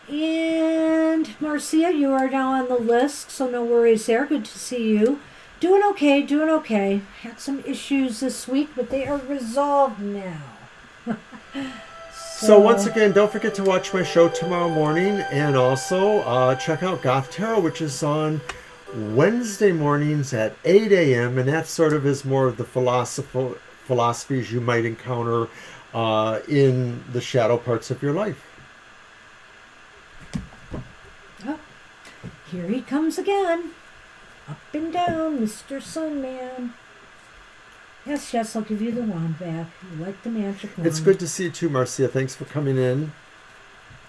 And Marcia, you are now on the list, so no worries there. Good to see you. Doing okay. Had some issues this week, but they are resolved now. So once again, don't forget to watch my show tomorrow morning, and also check out Goth Tarot, which is on Wednesday mornings at 8 a.m. And that sort of is more of the philosophies you might encounter in the shadow parts of your life. Oh, here he comes again. Up and down, Mr. Snowman. Yes, I'll give you the wand back. You like the magic wand. It's good to see you too, Marcia. Thanks for coming in.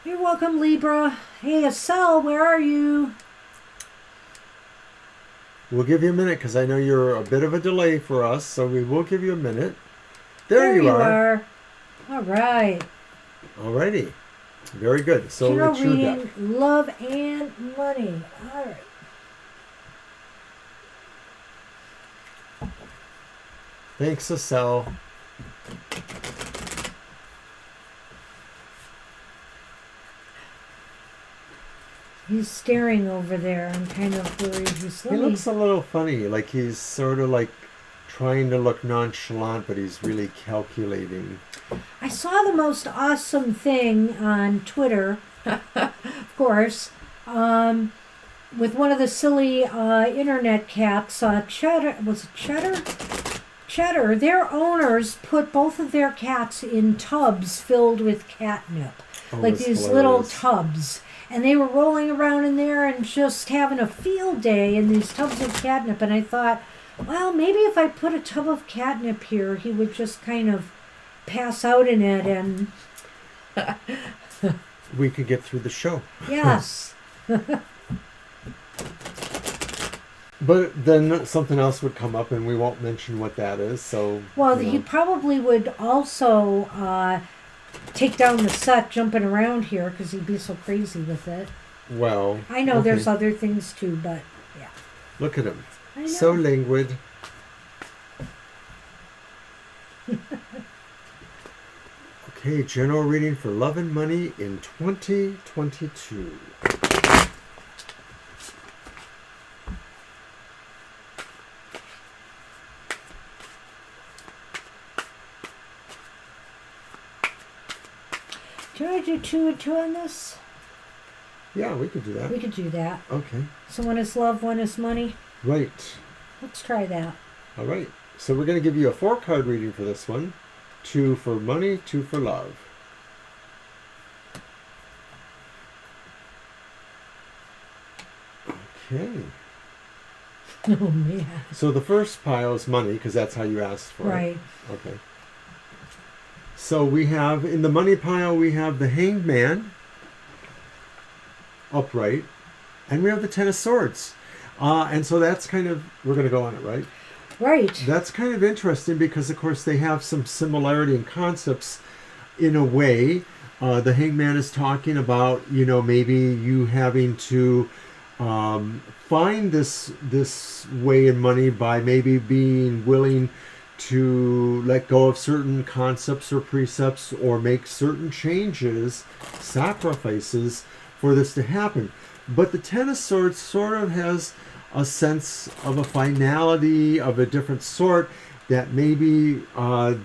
You're welcome, Libra. Hey, Estelle, where are you? We'll give you a minute because I know you're a bit of a delay for us, so we will give you a minute. There you are. All right. Alrighty. Very good. So Tarot it's your reading, deck. love and money. All right. Thanks, Estelle. He's staring over there. I'm kind of worried. He looks a little funny, like he's sort of like trying to look nonchalant, but he's really calculating. I saw the most awesome thing on Twitter, of course, with one of the silly internet cats, Cheddar. Was it Cheddar? Cheddar. Their owners put both of their cats in tubs filled with catnip, like these hilarious. little tubs. And they were rolling around in there and just having a field day in these tubs of catnip. And I thought, well, maybe if I put a tub of catnip here, he would just kind of pass out in it and... We could get through the show. Yes. But then something else would come up, and we won't mention what that is. So, well, he probably would also take down the set jumping around here because he'd be so crazy with it. Well, I know there's other things too, but yeah. Look at him. I know. So languid. Okay, general reading for love and money in 2022. Do you want to do 2 and 2 on this? Yeah, we could do that. We could do that. Okay. So one is love, one is money. Right. Let's try that. All right. So we're going to give you a 4-card reading for this one. 2 for money, 2 for love. Okay. Oh, man. So the first pile is money, because that's how you asked for it. Right. Okay. So we have, in the money pile, we have the Hanged Man, upright, and we have the Ten of Swords. And so that's kind of, we're going to go on it, right? Right. That's kind of interesting because, of course, they have some similarity in concepts in a way. The Hanged Man is talking about, maybe you having to find this way in money by maybe being willing to let go of certain concepts or precepts or make certain changes, sacrifices for this to happen. But the Ten of Swords sort of has a sense of a finality of a different sort, that maybe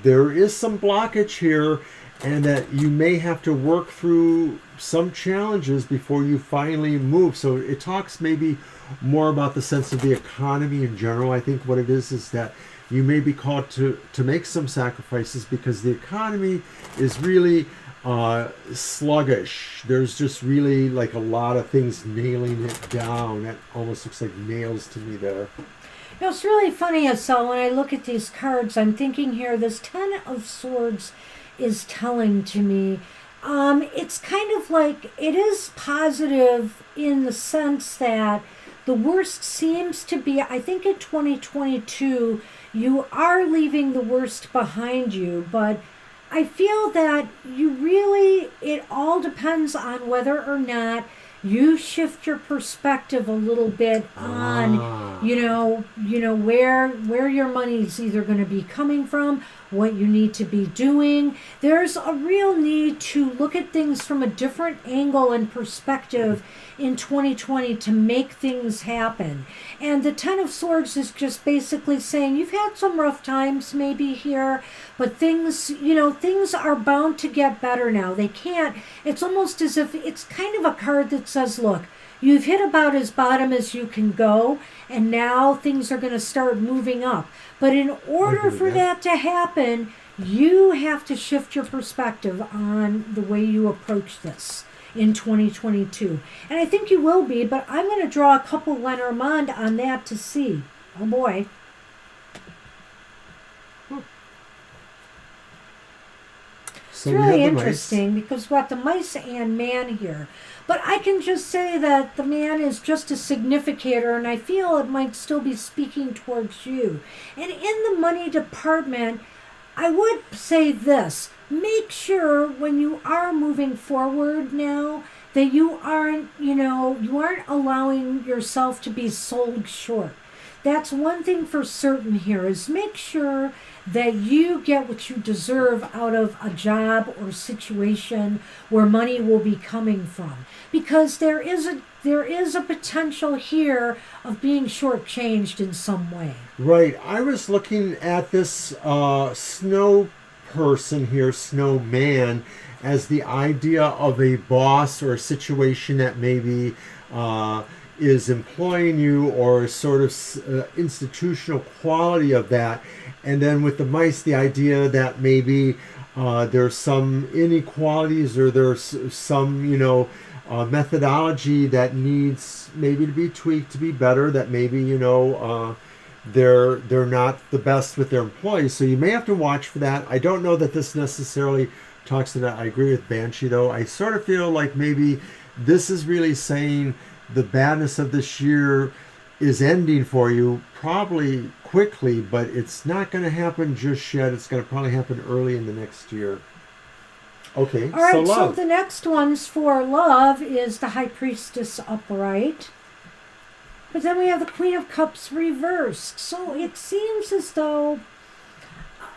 there is some blockage here and that you may have to work through some challenges before you finally move. So it talks maybe more about the sense of the economy in general. I think what it is that you may be called to make some sacrifices because the economy is really sluggish. There's just really like a lot of things nailing it down. That almost looks like nails to me there. It's really funny, Estelle, when I look at these cards, I'm thinking here, this Ten of Swords is telling to me, it's kind of like, it is positive in the sense that the worst seems to be, I think in 2022, you are leaving the worst behind you, but I feel that it all depends on whether or not you shift your perspective a little bit on, where your money's either going to be coming from, what you need to be doing. There's a real need to look at things from a different angle and perspective in 2020 to make things happen. And the Ten of Swords is just basically saying you've had some rough times maybe here, but things, things are bound to get better now. They can't, it's almost as if it's kind of a card that says, look, you've hit about as bottom as you can go, and now things are going to start moving up. But in order for that to happen, you have to shift your perspective on the way you approach this in 2022. And I think you will be, but I'm going to draw a couple Lenormand on that to see. Oh boy. It's really interesting because we've got the mice and man here. But I can just say that the man is just a significator, and I feel it might still be speaking towards you. And in the money department, I would say this. Make sure when you are moving forward now that you aren't allowing yourself to be sold short. That's one thing for certain here, is make sure that you get what you deserve out of a job or situation where money will be coming from. Because there is a potential here of being shortchanged in some way. Right. I was looking at this snow person here, Snowman, as the idea of a boss or a situation that maybe is employing you, or sort of institutional quality of that. And then with the mice, the idea that maybe there's some inequalities, or there's some, methodology that needs maybe to be tweaked to be better, that maybe, they're not the best with their employees. So you may have to watch for that. I don't know that this necessarily talks to that. I agree with Banshee, though. I sort of feel like maybe this is really saying the badness of this year is ending for you, probably quickly, but it's not going to happen just yet. It's going to probably happen early in the next year. Okay, all right, so love. So the next ones for love is the High Priestess upright. But then we have the Queen of Cups reversed. So it seems as though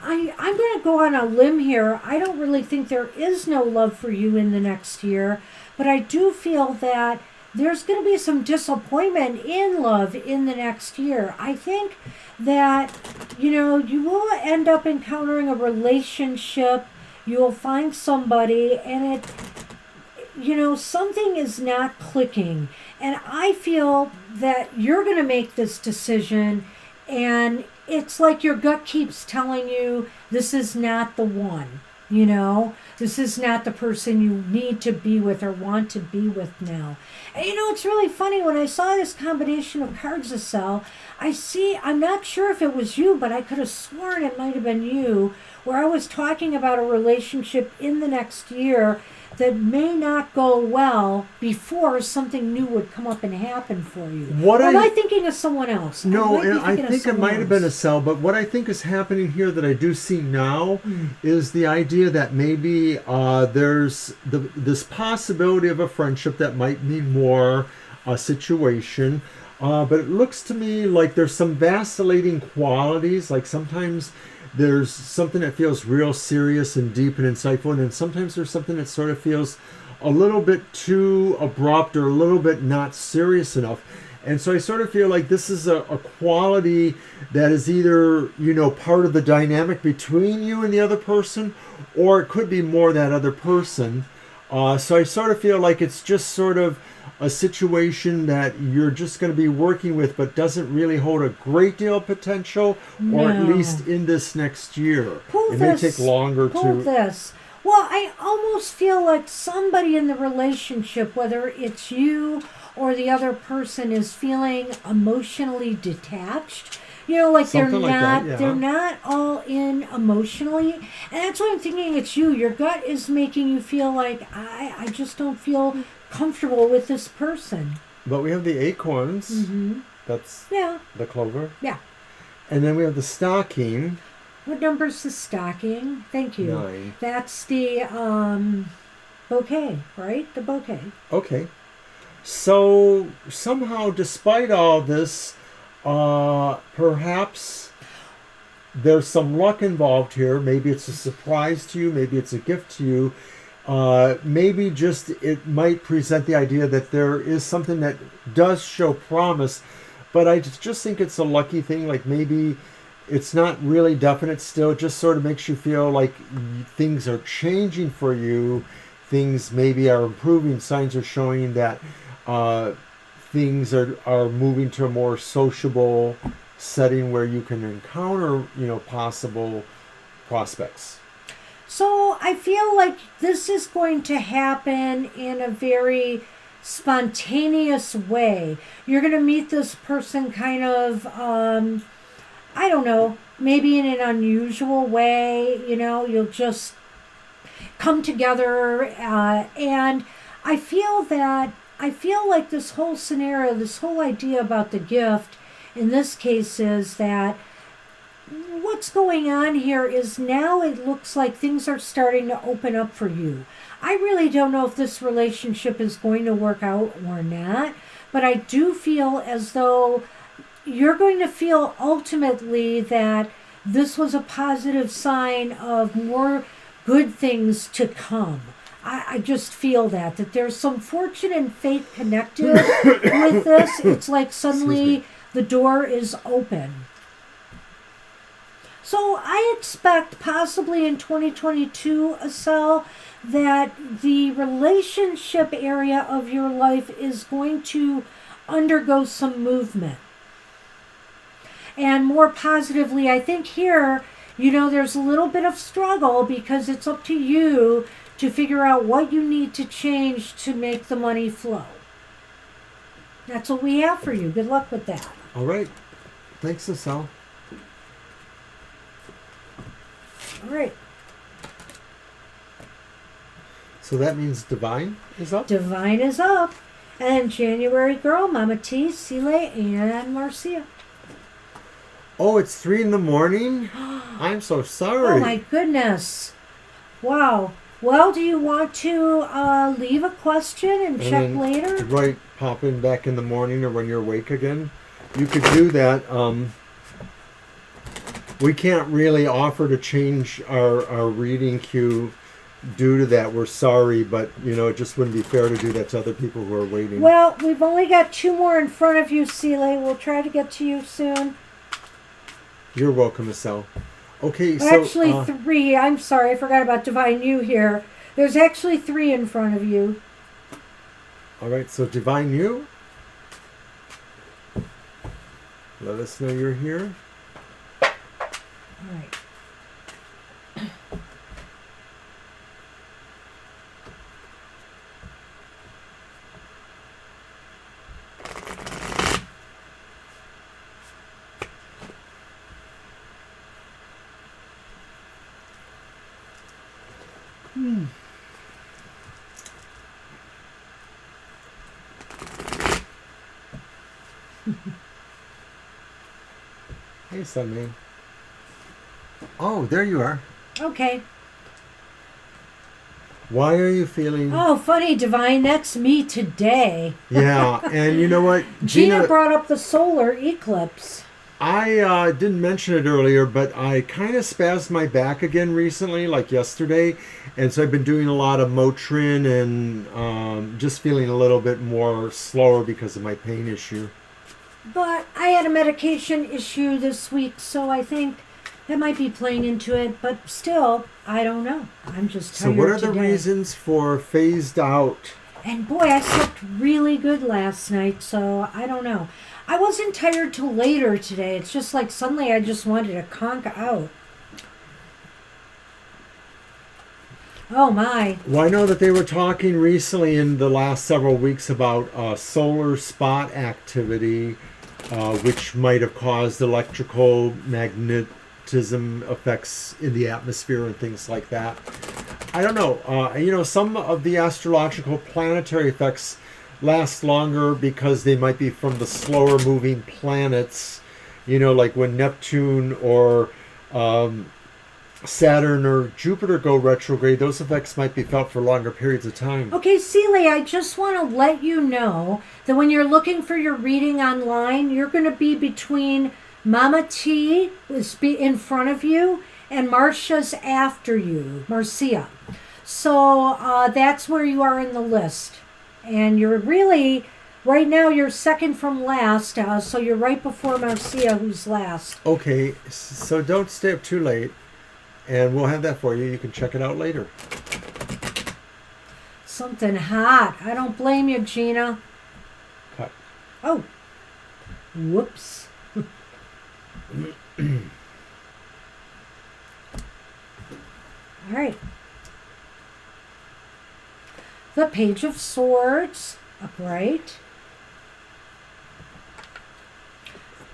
I'm going to go on a limb here. I don't really think there is no love for you in the next year, but I do feel that there's going to be some disappointment in love in the next year. I think that, you will end up encountering a relationship. You will find somebody, and something is not clicking. And I feel that you're going to make this decision, and it's like your gut keeps telling you this is not the one. This is not the person you need to be with or want to be with now. And it's really funny, when I saw this combination of cards, Estelle, I'm not sure if it was you, but I could have sworn it might have been you, where I was talking about a relationship in the next year that may not go well before something new would come up and happen for you. Am I thinking of someone else? No, I think it might have been a cell, but what I think is happening here that I do see now is the idea that maybe there's this possibility of a friendship that might mean more, a situation, but it looks to me like there's some vacillating qualities, like sometimes there's something that feels real serious and deep and insightful, and then sometimes there's something that sort of feels a little bit too abrupt or a little bit not serious enough. And so I sort of feel like this is a quality that is either, part of the dynamic between you and the other person, or it could be more that other person. So I sort of feel like it's just sort of a situation that you're just going to be working with, but doesn't really hold a great deal of potential, or at least in this next year. It may take longer to... this. Well, I almost feel like somebody in the relationship, whether it's you or the other person, is feeling emotionally detached. Like Something they're not all in emotionally. And that's why I'm thinking it's you. Your gut is making you feel like, I just don't feel comfortable with this person. But we have the acorns. Mm-hmm. That's the clover. Yeah. And then we have the stocking. What number's the stocking? Thank you. 9. That's the bouquet, right? The bouquet. Okay. So somehow, despite all this, perhaps there's some luck involved here. Maybe it's a surprise to you. Maybe it's a gift to you. Maybe just it might present the idea that there is something that does show promise. But I just think it's a lucky thing. Like maybe it's not really definite still. It just sort of makes you feel like things are changing for you. Things maybe are improving. Signs are showing that things are moving to a more sociable setting where you can encounter, possible prospects. So I feel like this is going to happen in a very spontaneous way. You're going to meet this person kind of, I don't know, maybe in an unusual way. You'll just come together. And I feel like this whole scenario, this whole idea about the gift in this case is that what's going on here is now it looks like things are starting to open up for you. I really don't know if this relationship is going to work out or not, but I do feel as though you're going to feel ultimately that this was a positive sign of more good things to come. I just feel that there's some fortune and fate connected with this. It's like suddenly the door is open. So I expect possibly in 2022, Asel, that the relationship area of your life is going to undergo some movement. And more positively, I think here, there's a little bit of struggle because it's up to you to figure out what you need to change to make the money flow. That's what we have for you. Good luck with that. All right. Thanks, Asel. All right. So that means Divine is up? Divine is up. And January girl, Mama T, Sile, and Marcia. Oh, it's 3 a.m? I'm so sorry. Oh, my goodness. Wow. Well, do you want to leave a question and check later? Right, pop in back in the morning or when you're awake again. You could do that. We can't really offer to change our reading queue due to that. We're sorry, but, it just wouldn't be fair to do that to other people who are waiting. Well, we've only got 2 more in front of you, Sile. We'll try to get to you soon. You're welcome, Asel. Okay, so... Actually, 3. I'm sorry, I forgot about Divine You here. There's actually 3 in front of you. All right, so Divine You, let us know you're here. All right. Hey, Snowman. Oh, there you are. Okay. Why are you feeling... Oh, funny, Divine. That's me today. Yeah, and you know what? Gina brought up the solar eclipse. I didn't mention it earlier, but I kind of spazzed my back again recently, like yesterday. And so I've been doing a lot of Motrin and just feeling a little bit more slower because of my pain issue. But I had a medication issue this week, so I think that might be playing into it. But still, I don't know. I'm just tired. So what are the today. reasons for phased out? And boy, I slept really good last night, so I don't know. I wasn't tired till later today. It's just like suddenly I just wanted to conk out. Oh my. Well, I know that they were talking recently in the last several weeks about solar spot activity, which might have caused electrical magnetism effects in the atmosphere and things like that. I don't know. Some of the astrological planetary effects last longer because they might be from the slower moving planets, like when Neptune or Saturn or Jupiter go retrograde. Those effects might be felt for longer periods of time. Okay, Celie, I just want to let you know that when you're looking for your reading online, you're going to be between Mama T is in front of you, and Marcia's after you, Marcia. So that's where you are in the list. And you're really, right now, you're second from last, so you're right before Marcia, who's last. Okay, so don't stay up too late, and we'll have that for you. You can check it out later. Something hot. I don't blame you, Gina. Cut. Oh. Whoops. All right. The Page of Swords, upright.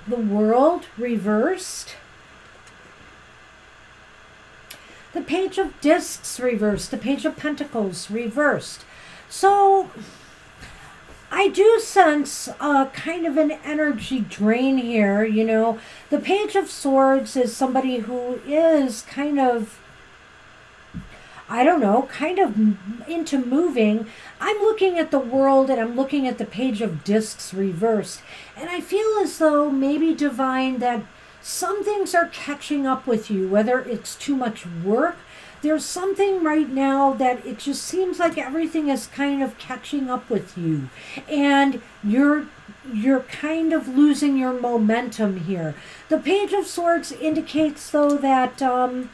The World, reversed. The Page of Discs, reversed. The Page of Pentacles, reversed. So, I do sense kind of an energy drain here, you know. The Page of Swords is somebody who is kind of, I don't know, kind of into moving. I'm looking at the World and I'm looking at the Page of Discs reversed. And I feel as though maybe, Divine, that some things are catching up with you, whether it's too much work. There's something right now that it just seems like everything is kind of catching up with you. And you're kind of losing your momentum here. The Page of Swords indicates, though, that I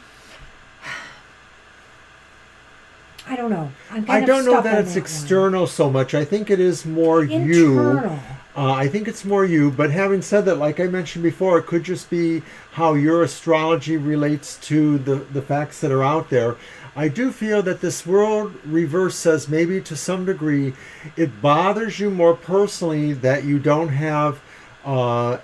don't know. I don't know that it's external so much. I think it is more internal. You. I think it's more you. But having said that, like I mentioned before, it could just be how your astrology relates to the facts that are out there. I do feel that this World reverse says maybe to some degree it bothers you more personally that you don't have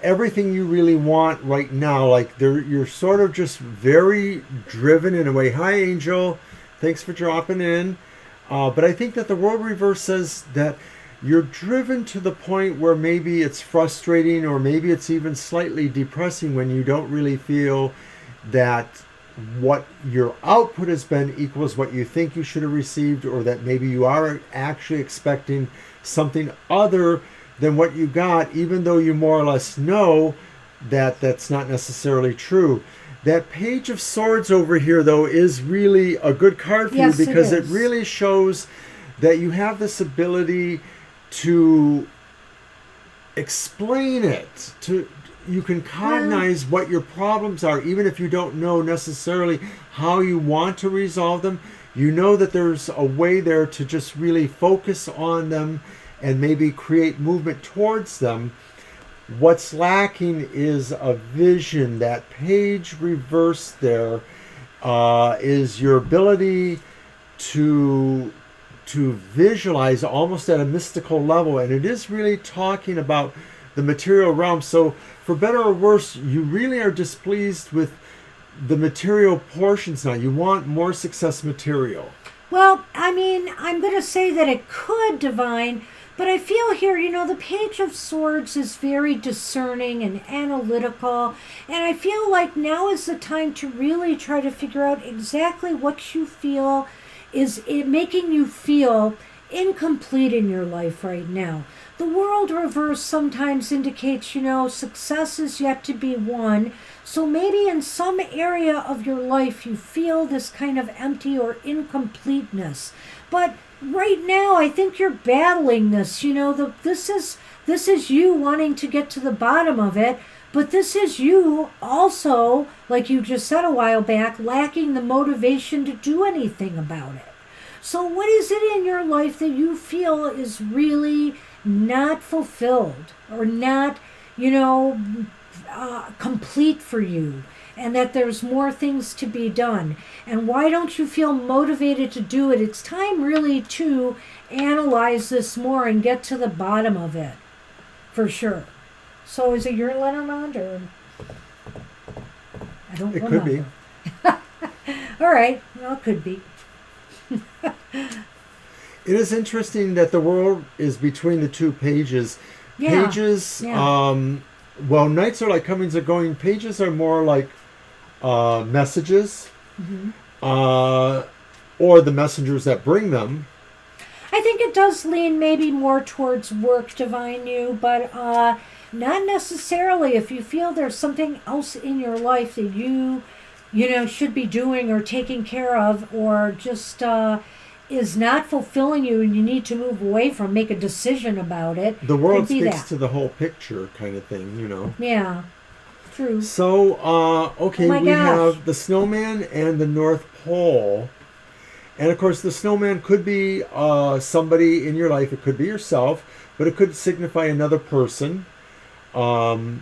everything you really want right now. Like you're sort of just very driven in a way. Hi, Angel. Thanks for dropping in. But I think that the World reverse says that you're driven to the point where maybe it's frustrating or maybe it's even slightly depressing when you don't really feel that what your output has been equals what you think you should have received, or that maybe you are actually expecting something other than what you got, even though you more or less know that that's not necessarily true. That Page of Swords over here, though, is really a good card for you because it really shows that you have this ability to explain it. You can cognize what your problems are, even if you don't know necessarily how you want to resolve them. You know that there's a way there to just really focus on them and maybe create movement towards them. What's lacking is a vision. That page reverse there is your ability to visualize almost at a mystical level, and it is really talking about the material realm. So for better or worse, you really are displeased with the material portions now. You want more success material. Well, I mean, I'm going to say that it could, Divine, but I feel here, you know, the Page of Swords is very discerning and analytical, and I feel like now is the time to really try to figure out exactly what you feel is it making you feel incomplete in your life right now. The World reverse sometimes indicates, you know, success is yet to be won. So maybe in some area of your life you feel this kind of empty or incompleteness. But right now I think you're battling this. You know, this is you wanting to get to the bottom of it. But this is you also, like you just said a while back, lacking the motivation to do anything about it. So what is it in your life that you feel is really not fulfilled or not, you know, complete for you, and that there's more things to be done? And why don't you feel motivated to do it? It's time really to analyze this more and get to the bottom of it, for sure. So is it your Lenormand, or I don't remember. It could be. All right, well, it could be. It is interesting that the World is between the two pages. Yeah. Pages, well, Knights are like comings and going. Pages are more like messages, or the messengers that bring them. I think it does lean maybe more towards work, Divine You, but Not necessarily. If you feel there's something else in your life that you should be doing or taking care of, or just is not fulfilling you and you need to move away from, make a decision about it. The world could be speaks that. to the whole picture kind of thing, you know. Yeah, true. So, okay, Oh my we gosh. have the Snowman and the North Pole. And of course, the Snowman could be somebody in your life. It could be yourself, but it could signify another person. The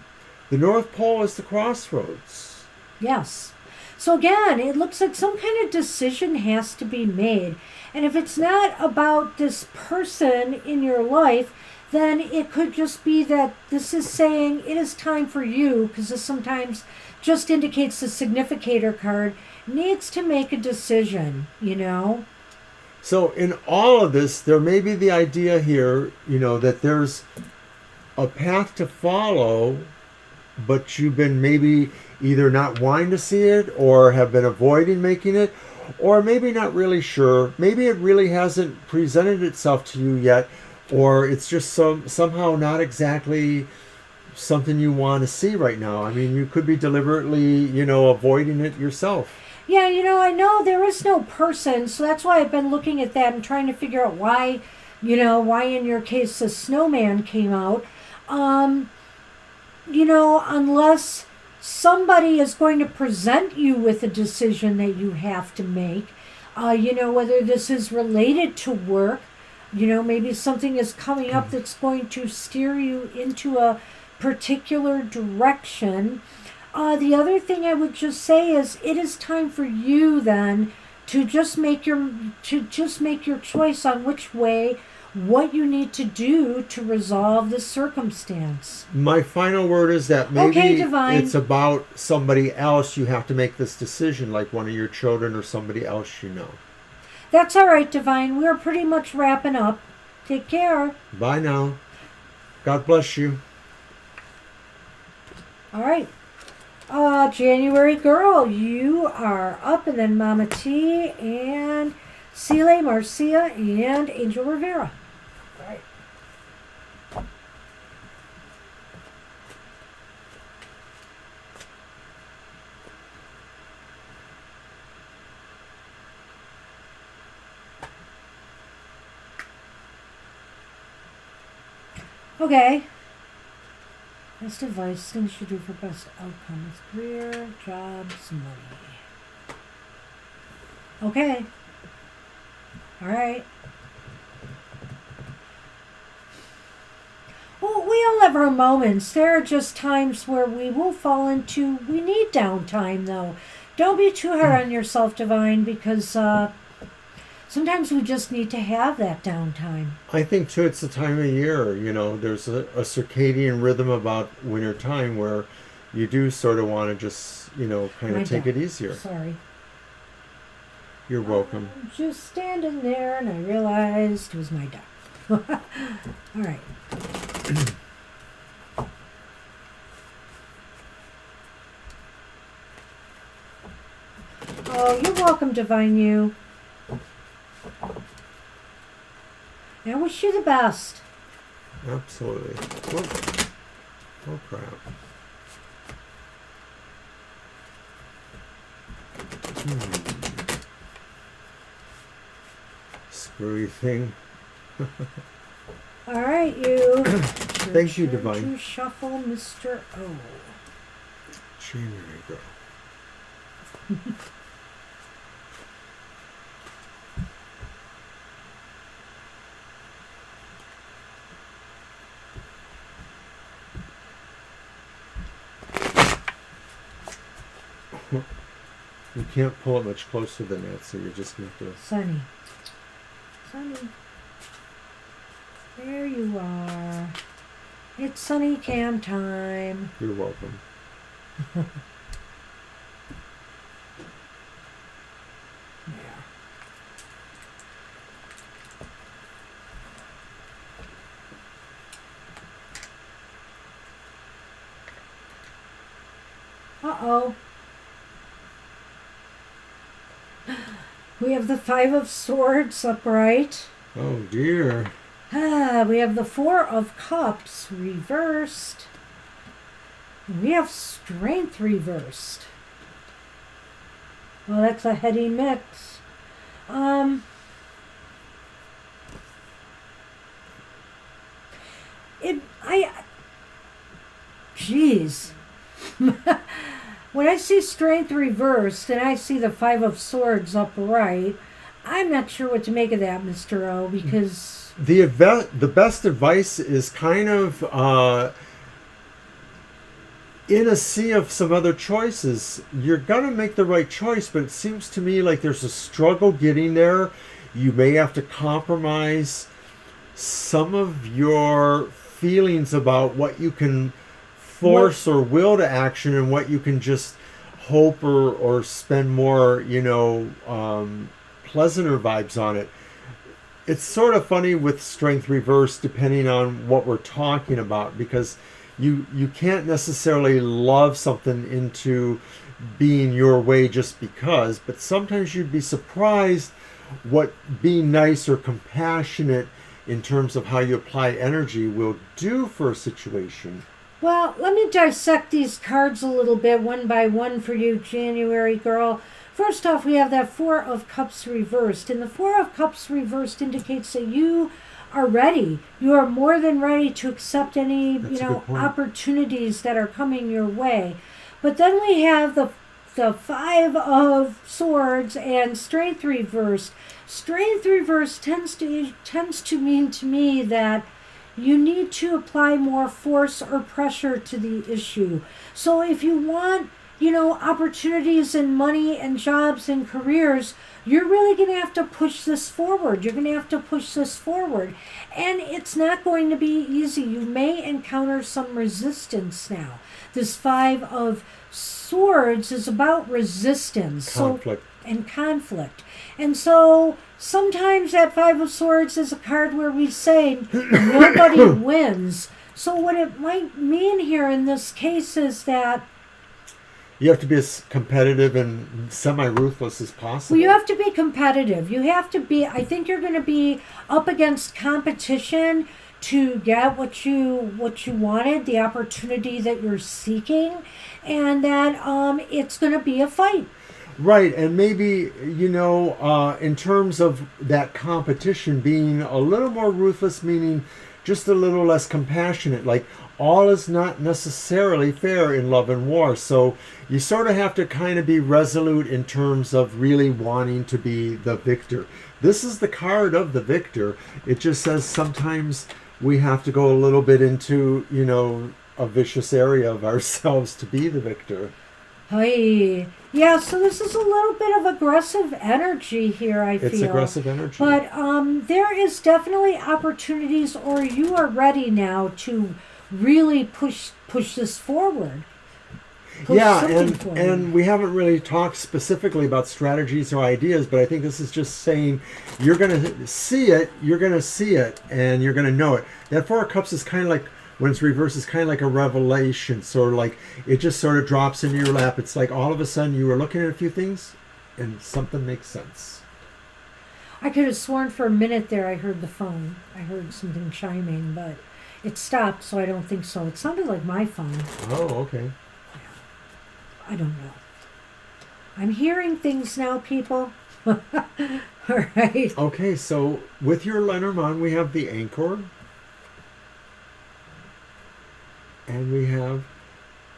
North Pole is the crossroads. Yes. So again, it looks like some kind of decision has to be made. And if it's not about this person in your life, then it could just be that this is saying it is time for you, because this sometimes just indicates the significator card needs to make a decision, you know? So in all of this, there may be the idea here, you know, that there's a path to follow, but you've been maybe either not wanting to see it or have been avoiding making it, or maybe not really sure. Maybe it really hasn't presented itself to you yet, or it's just somehow not exactly something you want to see right now. I mean, you could be deliberately, you know, avoiding it yourself. Yeah, I know there is no person, so that's why I've been looking at that and trying to figure out why in your case the Snowman came out. Unless somebody is going to present you with a decision that you have to make, whether this is related to work, maybe something is coming up that's going to steer you into a particular direction. The other thing I would just say is it is time for you then to just make your choice on what you need to do to resolve the circumstance. My final word is that maybe Okay, Divine. it's about somebody else. You have to make this decision, like one of your children or somebody else you know. That's all right, Divine. We're pretty much wrapping up. Take care. Bye now. God bless you. All right. January girl, you are up, and then Mama T and Cele, Marcia, and Angel Rivera. All right. Okay. Best advice, things you do for best outcome with career, jobs, money. Okay. All right. Well, we all have our moments. There are just times where we will fall into, we need downtime though. Don't be too hard on yourself, Divine, because sometimes we just need to have that downtime. I think too, it's the time of year. You know, there's a circadian rhythm about winter time where you do sort of want to just, kind of take it easier. Sorry. You're welcome. I'm just standing there and I realized it was my duck. All right. Oh, you're welcome, Divine You. I wish you the best. Absolutely. Oh crap. Screwy thing. All right, you. Thank you, Divine. To shuffle Mr. O. January girl. You can't pull it much closer than that, so you're just going to... Sunny. There you are. It's Sunny Cam time. You're welcome. Yeah. Uh-oh. We have the Five of Swords upright. Oh dear. We have the Four of Cups reversed. We have Strength reversed. Well, that's a heady mix. Geez. When I see Strength reversed and I see the Five of Swords upright, I'm not sure what to make of that, Mr. O, because... The best advice is kind of in a sea of some other choices. You're going to make the right choice, but it seems to me like there's a struggle getting there. You may have to compromise some of your feelings about what you can force or will to action and what you can just hope or spend more, pleasanter vibes on it. It's sort of funny with Strength reversed depending on what we're talking about, because you can't necessarily love something into being your way just because, but sometimes you'd be surprised what being nice or compassionate in terms of how you apply energy will do for a situation. Well, let me dissect these cards a little bit one by one for you, January girl. First off, we have that Four of Cups reversed. And the Four of Cups reversed indicates that you are ready. You are more than ready to accept any, opportunities that are coming your way. But then we have the Five of Swords and Strength reversed. Strength reversed tends to mean to me that you need to apply more force or pressure to the issue. So if you want, opportunities and money and jobs and careers, you're really going to have to push this forward. You're going to have to push this forward. And it's not going to be easy. You may encounter some resistance now. This Five of Swords is about resistance. Conflict. And conflict. And so sometimes that Five of Swords is a card where we say nobody wins. So what it might mean here in this case is that you have to be as competitive and semi-ruthless as possible. Well, you have to be competitive. You have to be, I think you're going to be up against competition to get what you wanted, the opportunity that you're seeking, and that it's going to be a fight. Right, and maybe, in terms of that competition being a little more ruthless, meaning just a little less compassionate, like all is not necessarily fair in love and war. So you sort of have to kind of be resolute in terms of really wanting to be the victor. This is the card of the victor. It just says sometimes we have to go a little bit into, a vicious area of ourselves to be the victor. Hey. Yeah, so this is a little bit of aggressive energy here, I feel. It's aggressive energy. But there is definitely opportunities, or you are ready now to really push this forward. And we haven't really talked specifically about strategies or ideas, but I think this is just saying you're going to see it, and you're going to know it. That Four of Cups is kind of like, when it's reversed, it's kind of like a revelation. Sort of like it just sort of drops into your lap. It's like all of a sudden you were looking at a few things and something makes sense. I could have sworn for a minute there I heard the phone. I heard something chiming, but it stopped, so I don't think so. It sounded like my phone. Oh, okay. I don't know. I'm hearing things now, people. All right. Okay, so with your Lenormand, we have the Anchor. And we have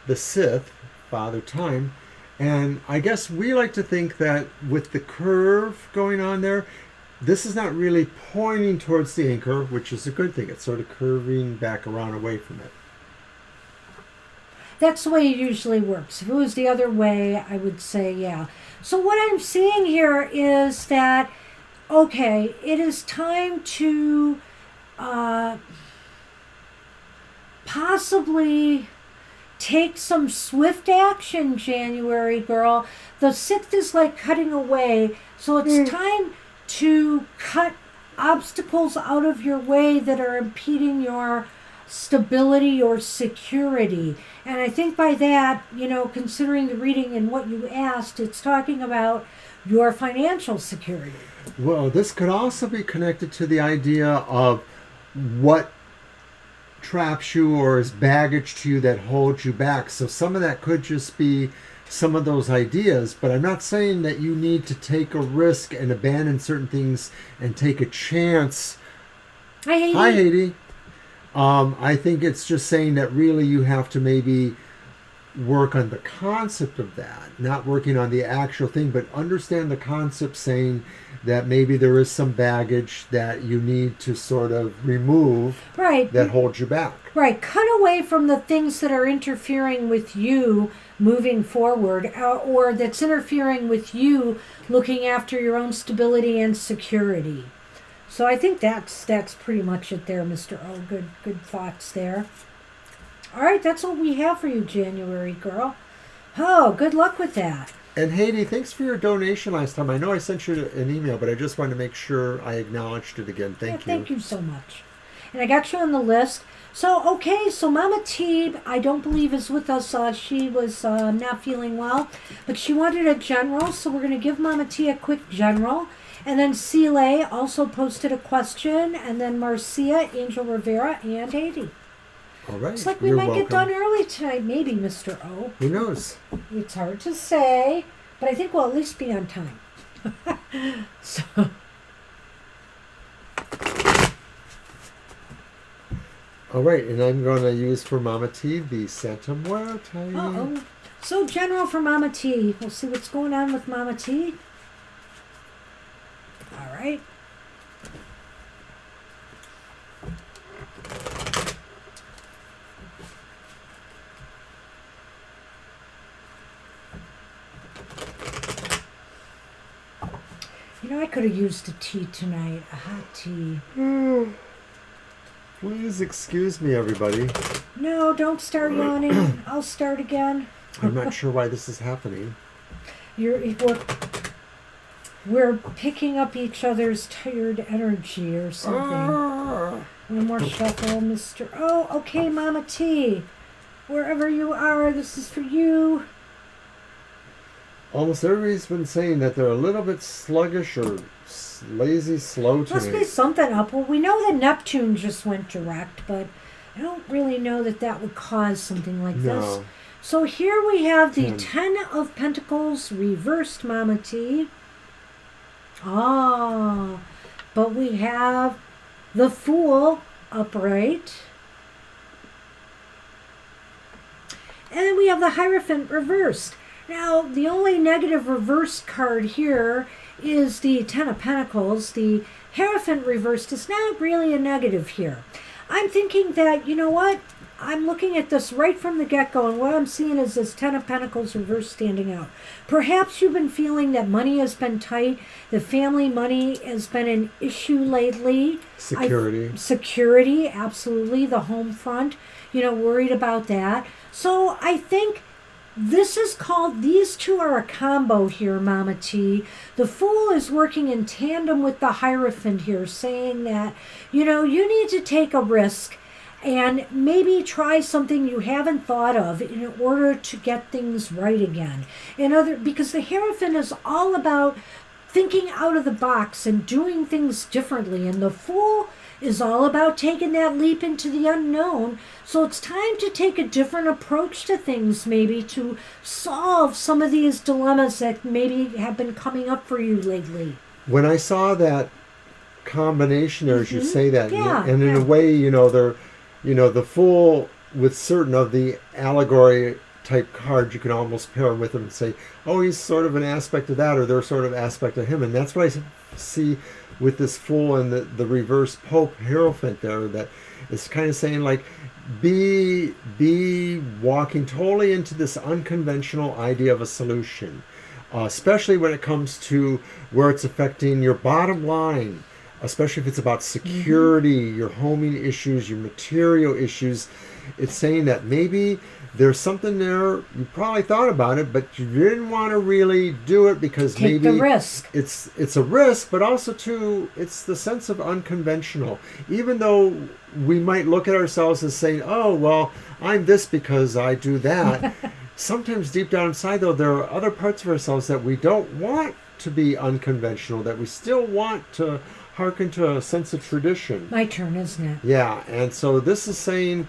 the Sith, Father Time. And I guess we like to think that with the curve going on there, this is not really pointing towards the Anchor, which is a good thing. It's sort of curving back around away from it. That's the way it usually works. If it was the other way, I would say, yeah. So what I'm seeing here is that, okay, it is time to possibly take some swift action, January girl. The Sixth is like cutting away, so it's time to cut obstacles out of your way that are impeding your stability or security. And I think by that, considering the reading and what you asked, it's talking about your financial security. Well, this could also be connected to the idea of what traps you or is baggage to you that holds you back. So some of that could just be some of those ideas, but I'm not saying that you need to take a risk and abandon certain things and take a chance. Hi, Haiti. Hi, Haiti. I think it's just saying that really you have to maybe work on the concept of that, not working on the actual thing, but understand the concept, saying that maybe there is some baggage that you need to sort of remove, right, that holds you back. Right. Cut away from the things that are interfering with you moving forward, or that's interfering with you looking after your own stability and security. So I think that's pretty much it there, Mr. O. Good thoughts there. All right, that's what we have for you, January girl. Oh, good luck with that. And Haiti, thanks for your donation last time. I know I sent you an email, but I just wanted to make sure I acknowledged it again. Thank you. Thank you so much. And I got you on the list. So, okay, so Mama T, I don't believe is with us. She was not feeling well, but she wanted a general, so we're going to give Mama T a quick general. And then Cele also posted a question, and then Marcia, Angel Rivera, and Haiti. All right. It's like we might get done early tonight, maybe, Mr. O. Who knows? It's hard to say, but I think we'll at least be on time. So. All right, and I'm going to use for Mama T the Santa Muerte. Uh-oh. So, general for Mama T. We'll see what's going on with Mama T. All right. You know, I could have used a tea tonight, a hot tea. Please excuse me, everybody. No, don't start yawning. I'll start again. I'm not sure why this is happening. We're picking up each other's tired energy or something. One more shuffle, Mr. Oh, okay, Mama T. Wherever you are, this is for you. Almost everybody's been saying that they're a little bit sluggish or lazy, slow tonight. Must be something up. Well, we know that Neptune just went direct, but I don't really know that would cause something like this. So here we have the Ten of Pentacles reversed, Mama T. Ah, but we have the Fool upright. And then we have the Hierophant reversed. Now, the only negative reversed card here is the Ten of Pentacles. The Hierophant reversed is not really a negative here. I'm thinking that, you know what? I'm looking at this right from the get-go, and what I'm seeing is this Ten of Pentacles reverse standing out. Perhaps you've been feeling that money has been tight, the family money has been an issue lately. Security, absolutely. The home front, worried about that. So I think this is called, these two are a combo here, Mama T. The Fool is working in tandem with the Hierophant here, saying that, you need to take a risk and maybe try something you haven't thought of in order to get things right again. Because the Hierophant is all about thinking out of the box and doing things differently, and the Fool is all about taking that leap into the unknown. So it's time to take a different approach to things, maybe to solve some of these dilemmas that maybe have been coming up for you lately. When I saw that combination, or as you say that, and in a way, they're, the Fool with certain of the allegory type cards, you can almost pair them with them and say, oh, he's sort of an aspect of that, or they're sort of aspect of him. And that's what I see with this Fool and the reverse Pope Hierophant there, that it's kind of saying like, be walking totally into this unconventional idea of a solution, especially when it comes to where it's affecting your bottom line, especially if it's about security, your homing issues, your material issues. It's saying that maybe there's something there, you probably thought about it, but you didn't want to really do it because Take the risk. It's a risk, but also too, it's the sense of unconventional. Even though we might look at ourselves as saying, oh, well, I'm this because I do that. Sometimes deep down inside, though, there are other parts of ourselves that we don't want to be unconventional, that we still want to hearken to a sense of tradition. My turn, isn't it? Yeah, and so this is saying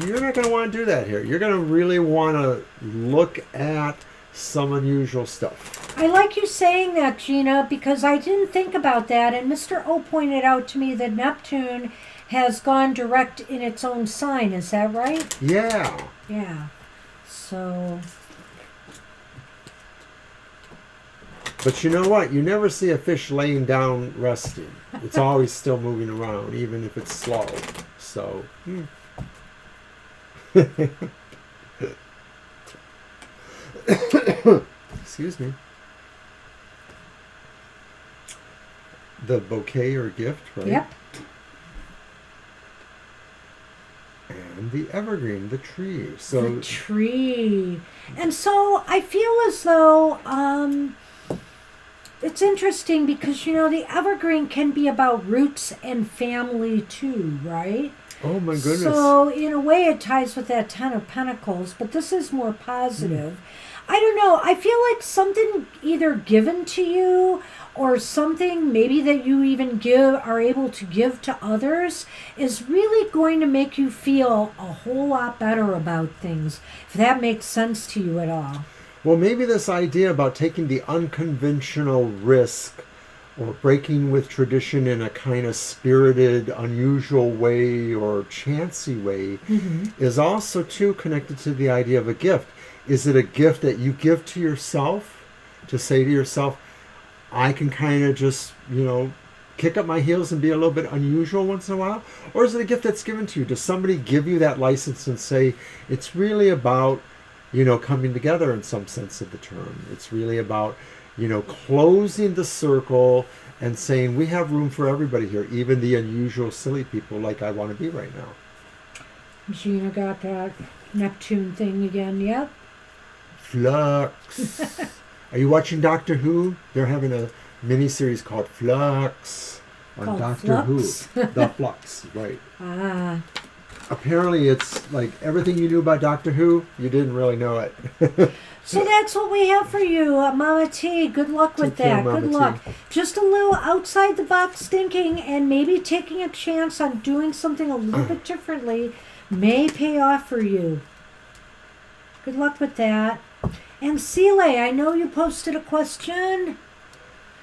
you're not going to want to do that here. You're going to really want to look at some unusual stuff. I like you saying that, Gina, because I didn't think about that. And Mr. O pointed out to me that Neptune has gone direct in its own sign. Is that right? Yeah. Yeah. So... But you know what? You never see a fish laying down resting. It's always still moving around, even if it's slow. So... Excuse me. The bouquet or gift, right? Yep. And the evergreen, the tree. So the tree. And so I feel as though it's interesting because, you know, the evergreen can be about roots and family too, right? oh my goodness. So in a way it ties with that Ten of Pentacles, but this is more positive. I don't know. I feel like something either given to you or something maybe that you even are able to give to others is really going to make you feel a whole lot better about things, if that makes sense to you at all. Well, maybe this idea about taking the unconventional risk or breaking with tradition in a kind of spirited, unusual way or chancy way is also too connected to the idea of a gift. Is it a gift that you give to yourself to say to yourself, I can kind of just, you know, kick up my heels and be a little bit unusual once in a while? Or is it a gift that's given to you? Does somebody give you that license and say, it's really about, you know, coming together in some sense of the term. It's really about, you know, closing the circle and saying we have room for everybody here, even the unusual, silly people like I want to be right now. Gina got that Neptune thing again, yep. Flux. Are you watching Doctor Who? They're having a mini-series called Flux on Called Doctor Flux? Who. The Flux, right. Ah. Apparently it's like everything you knew about Doctor Who, you didn't really know it. So that's what we have for you, Mama T. Good luck with Take care, that. Mama Good T. luck. Just a little outside the box thinking and maybe taking a chance on doing something a little bit differently may pay off for you. Good luck with that. And Sile, I know you posted a question.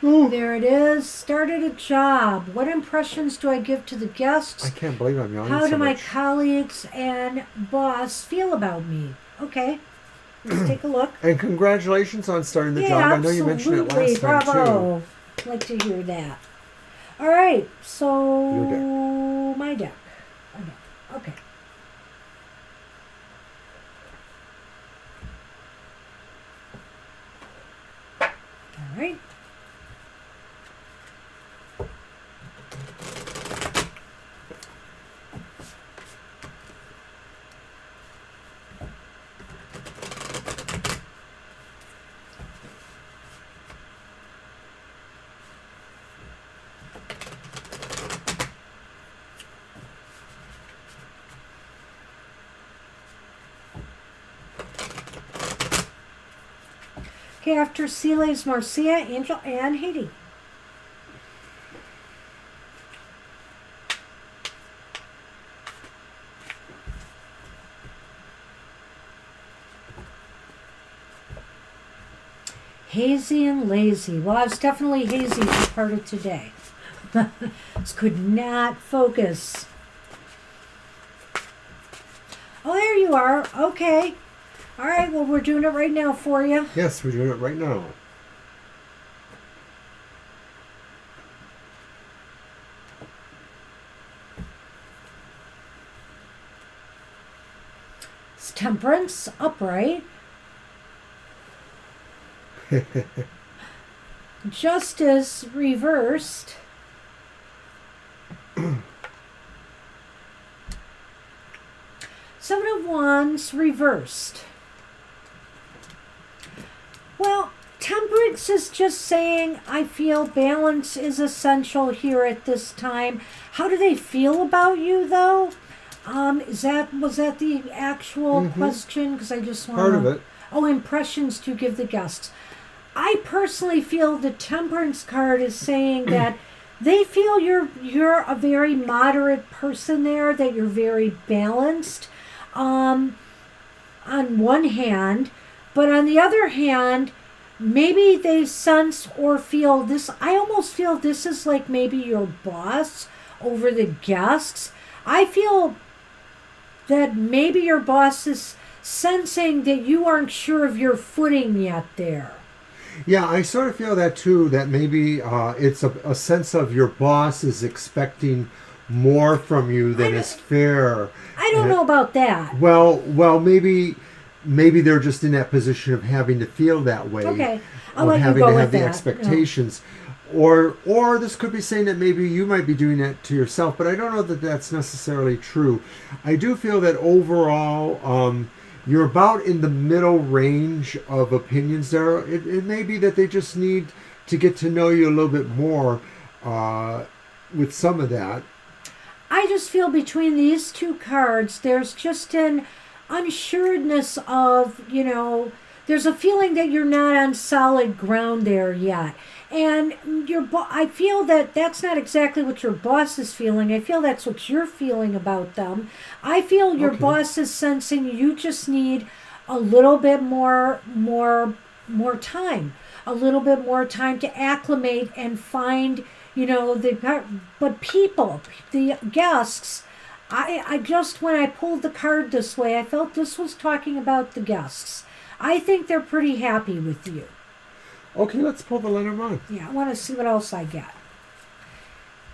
Ooh, There it is. Started a job. What impressions do I give to the guests? I can't believe I'm yawning How so do my much. colleagues and boss feel about me? Okay. Let's take a look. And congratulations on starting the Yeah, job. I know absolutely. you mentioned it last time Bravo. Like to hear that. All right. So Your deck. my deck. Okay. All right. Okay, after Sile's Marcia, Angel, and Haiti. Hazy and lazy. Well, I was definitely hazy for part of today. Just could not focus. Oh, there you are. Okay. All right, well, we're doing it right now for you. Yes, we're doing it right now. It's Temperance, upright. Justice, reversed. Seven of Wands, reversed. Well, Temperance is just saying, I feel balance is essential here at this time. How do they feel about you, though? Was that the actual question? Because I just want Part of it. Oh, impressions to give the guests. I personally feel the Temperance card is saying that they feel you're a very moderate person there, that you're very balanced. On one hand, but on the other hand, maybe they sense or feel this. I almost feel this is like maybe your boss over the guests. I feel that maybe your boss is sensing that you aren't sure of your footing yet there. Yeah, I sort of feel that too, that maybe it's a sense of your boss is expecting more from you than is fair. I don't know about that. Well, maybe they're just in that position of having to feel that way. Okay, I'll of let you having go to with have the that. expectations. Or this could be saying that maybe you might be doing that to yourself, but I don't know that that's necessarily true. I do feel that overall, you're about in the middle range of opinions there. It may be that they just need to get to know you a little bit more with some of that. I just feel between these two cards, there's just an unsureness of, there's a feeling that you're not on solid ground there yet. And I feel that that's not exactly what your boss is feeling. I feel that's what you're feeling about them. I feel your boss is sensing you just need a little bit more time, a little bit more time to acclimate and find, but people, the guests. I just, when I pulled the card this way, I felt this was talking about the guests. I think they're pretty happy with you. Okay, let's pull the Lenormand. Yeah, I want to see what else I get.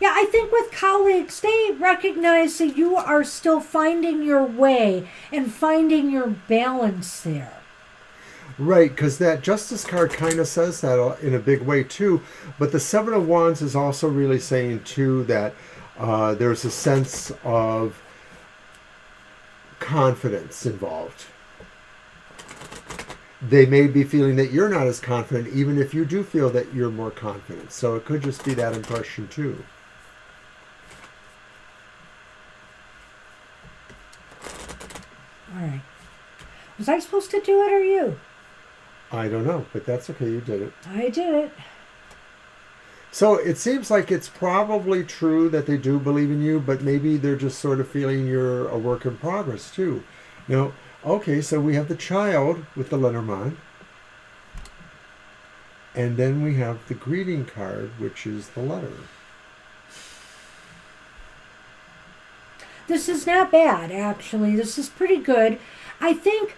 Yeah, I think with colleagues, they recognize that you are still finding your way and finding your balance there. Right, because that Justice card kind of says that in a big way too. But the Seven of Wands is also really saying too that there's a sense of confidence involved. They may be feeling that you're not as confident, even if you do feel that you're more confident. So it could just be that impression too. All right. Was I supposed to do it or you? I don't know, but that's okay. You did it. I did it. So it seems like it's probably true that they do believe in you, but maybe they're just sort of feeling you're a work in progress too. Okay, so we have the Child with the Lenormand. And then we have the greeting card, which is the letter. This is not bad, actually. This is pretty good. I think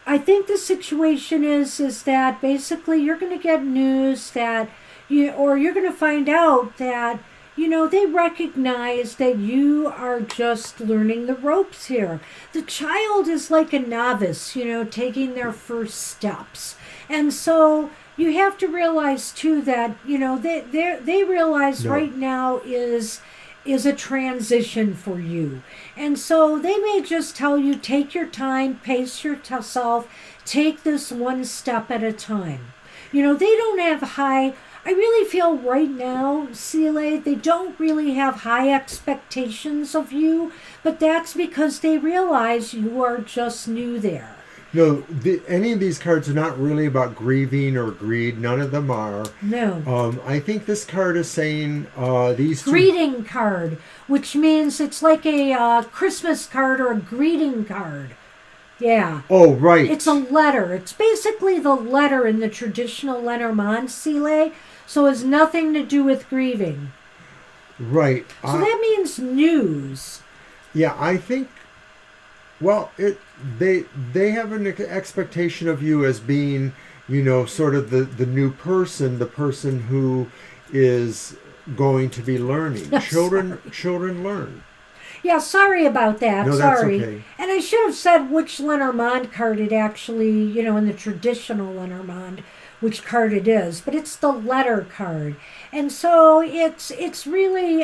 the situation is that basically you're going to get news that you're going to find out that they recognize that you are just learning the ropes here. The Child is like a novice, taking their first steps. And so you have to realize too that, they realize right now is a transition for you. And so they may just tell you, take your time, pace yourself, take this one step at a time. They don't have I really feel right now, Sile, they don't really have high expectations of you, but that's because they realize you are just new there. No, any of these cards are not really about grieving or greed. None of them are. No. I think this card is saying these greeting card, which means it's like a Christmas card or a greeting card. Yeah. Oh, right. It's a letter. It's basically the letter in the traditional Lenormand Sile, so it has nothing to do with grieving. Right. So that means news. Yeah, I think. Well, they have an expectation of you as being, sort of the new person, the person who is going to be learning. Children learn. Yeah, sorry about that. No, sorry. That's okay. And I should have said which Lenormand card it actually, in the traditional Lenormand, which card it is. But it's the letter card. And so it's really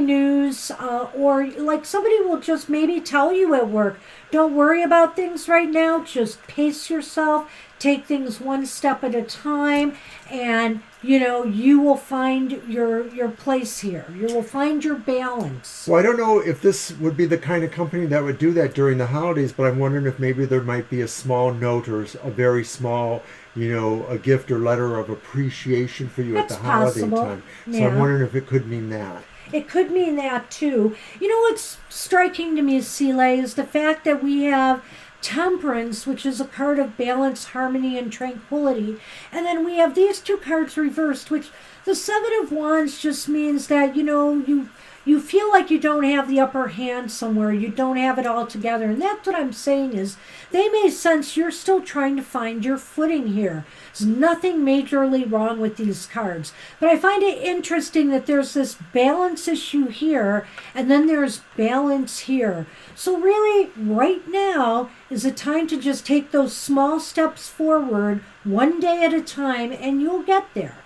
news, or like somebody will just maybe tell you at work, don't worry about things right now, just pace yourself, take things one step at a time, and you will find your place here. You will find your balance. Well, I don't know if this would be the kind of company that would do that during the holidays, but I'm wondering if maybe there might be a small note or a very small a gift or letter of appreciation for you That's at the holiday possible. time. So Yeah. I'm wondering if it could mean that. It could mean that too. You know what's striking to me, Sile, is the fact that we have Temperance, which is a card of balance, harmony, and tranquility. And then we have these two cards reversed, which the Seven of Wands just means that, you feel like you don't have the upper hand somewhere. You don't have it all together. And that's what I'm saying is they may sense you're still trying to find your footing here. There's nothing majorly wrong with these cards. But I find it interesting that there's this balance issue here and then there's balance here. So really, right now is a time to just take those small steps forward one day at a time and you'll get there.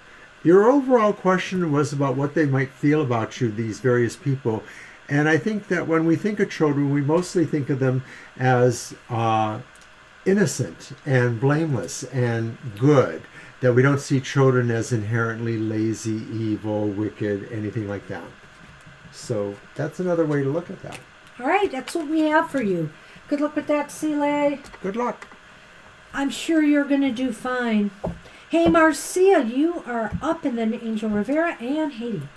Your overall question was about what they might feel about you, these various people. And I think that when we think of children, we mostly think of them as innocent and blameless and good. That we don't see children as inherently lazy, evil, wicked, anything like that. So that's another way to look at that. All right, that's what we have for you. Good luck with that, Sile. Good luck. I'm sure you're going to do fine. Hey, Marcia, you are up, and then Angel Rivera and Haiti.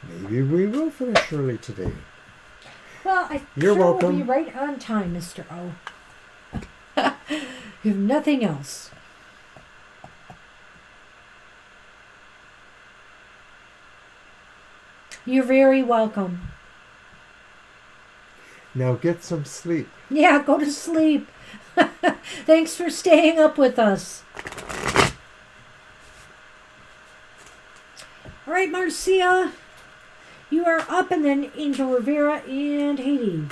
Maybe we will finish early today. Well, You're welcome. Will be right on time, Mr. O. You have nothing else. You're very welcome. Now get some sleep. Yeah, go to sleep. Thanks for staying up with us. All right, Marcia, you are up, and then Angel Rivera and Haiti.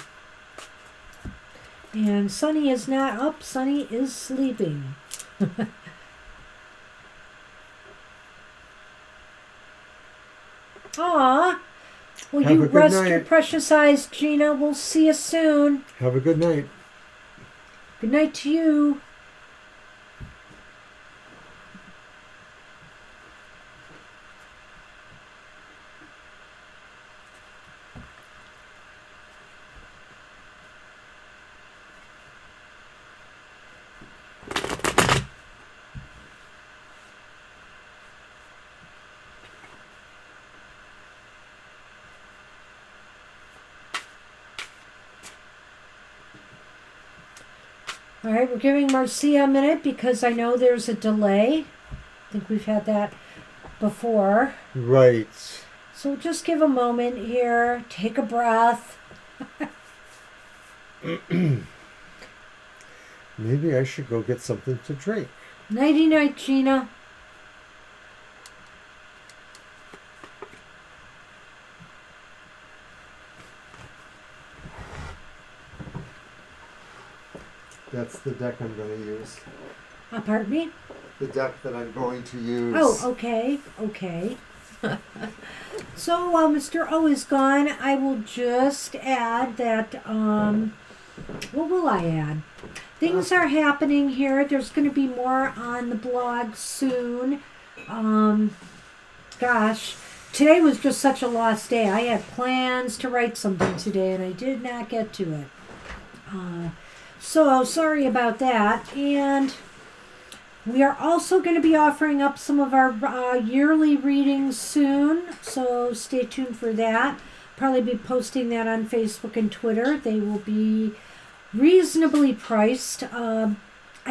And Sunny is not up. Sunny is sleeping. Aw. Well, Have you a good rest night. your precious eyes, Gina. We'll see you soon. Have a good night. Good night to you. All right, we're giving Marcia a minute because I know there's a delay. I think we've had that before. Right. So just give a moment here. Take a breath. Maybe I should go get something to drink. Nighty-night, Gina. That's the deck I'm going to use. Pardon me? The deck that I'm going to use. Oh, okay. Okay. So while Mr. O is gone, I will just add that, what will I add? Things are happening here. There's going to be more on the blog soon. Gosh, today was just such a lost day. I had plans to write something today, and I did not get to it. So sorry about that. And we are also going to be offering up some of our yearly readings soon, so stay tuned for that. Probably be posting that on Facebook and Twitter. They will be reasonably priced. I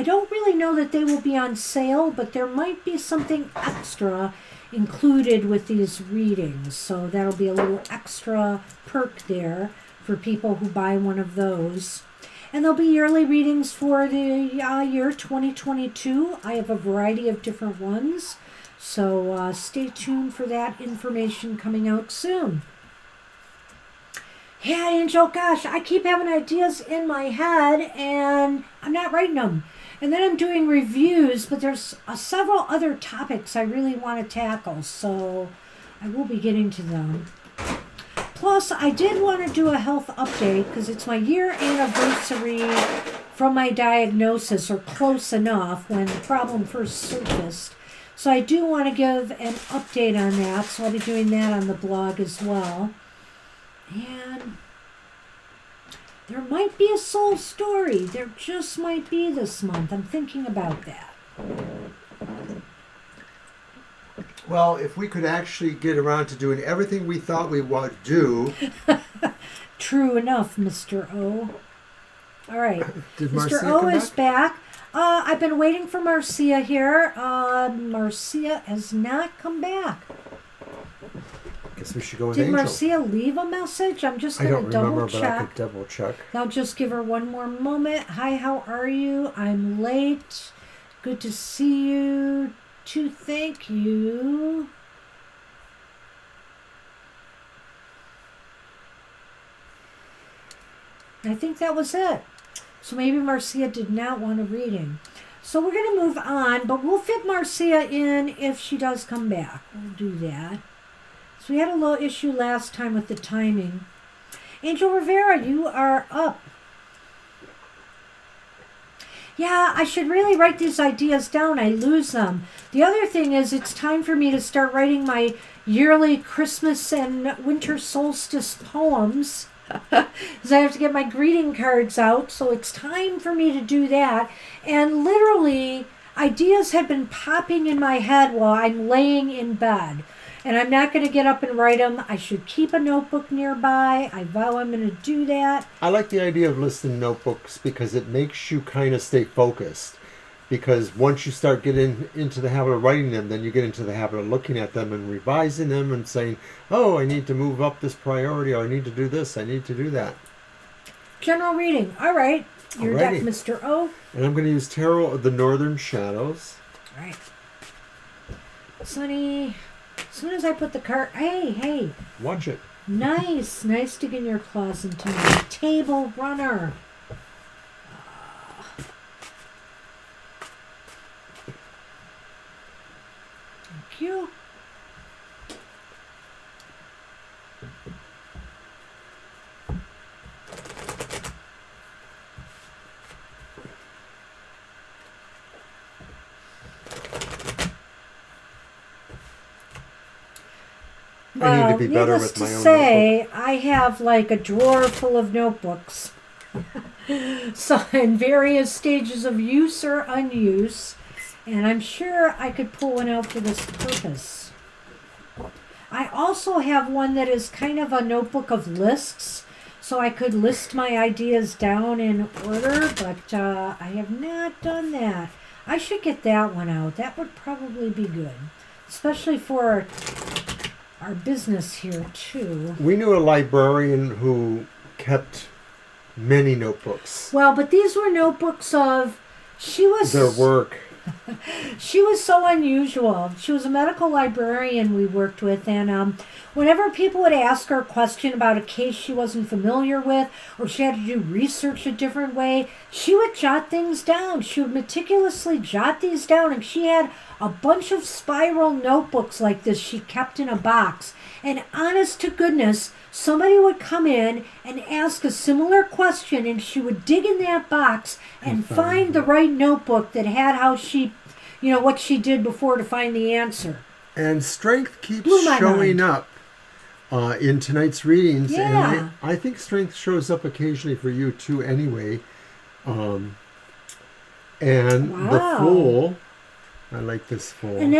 don't really know that they will be on sale, but there might be something extra included with these readings, so that'll be a little extra perk there for people who buy one of those. And there'll be yearly readings for the year 2022. I have a variety of different ones. So stay tuned for that information coming out soon. Yeah, Angel, gosh, I keep having ideas in my head and I'm not writing them. And then I'm doing reviews, but there's several other topics I really want to tackle. So I will be getting to them. Plus, I did want to do a health update because it's my year anniversary from my diagnosis, or close enough, when the problem first surfaced. So I do want to give an update on that, so I'll be doing that on the blog as well. And there might be a soul story. There just might be this month. I'm thinking about that. Well, if we could actually get around to doing everything we thought we would do. True enough, Mr. O. All right. Did Mr. Marcia O come is back. I've been waiting for Marcia here. Marcia has not come back. Guess we should go with Did Angel. Marcia leave a message? I'm just I going to don't double remember, but I check. could double check. I'll just give her one more moment. Hi, how are you? I'm late. Good to see you. To thank you. I think that was it. So maybe Marcia did not want a reading. So we're going to move on, but we'll fit Marcia in if she does come back. We'll do that. So we had a little issue last time with the timing. Angel Rivera, you are up. Yeah, I should really write these ideas down. I lose them. The other thing is it's time for me to start writing my yearly Christmas and winter solstice poems. Because I have to get my greeting cards out. So it's time for me to do that. And literally, ideas have been popping in my head while I'm laying in bed. And I'm not going to get up and write them. I should keep a notebook nearby. I vow I'm going to do that. I like the idea of listing notebooks because it makes you kind of stay focused. Because once you start getting into the habit of writing them, then you get into the habit of looking at them and revising them and saying, oh, I need to move up this priority, or I need to do this, I need to do that. General reading. All right. Your deck, Mr. O. And I'm going to use Tarot of the Northern Shadows. All right. Sonny, as soon as I put the card... Hey. Watch it. Nice digging your claws into my table runner. Thank you. I need to be better with my own notebook. I have like a drawer full of notebooks. So in various stages of use or unuse. And I'm sure I could pull one out for this purpose. I also have one that is kind of a notebook of lists. So I could list my ideas down in order, but I have not done that. I should get that one out. That would probably be good. Especially for our business here, too. We knew a librarian who kept many notebooks. Well, but these were notebooks of... Their work. She was so unusual. She was a medical librarian we worked with, and whenever people would ask her a question about a case she wasn't familiar with, or she had to do research a different way, she would jot things down. She would meticulously jot these down, and she had a bunch of spiral notebooks like this she kept in a box. And honest to goodness, somebody would come in and ask a similar question, and she would dig in that box and find the right notebook that had how she, what she did before to find the answer. And strength keeps showing up in tonight's readings. Yeah. And I think strength shows up occasionally for you too anyway. And the Fool... I like this Fool. And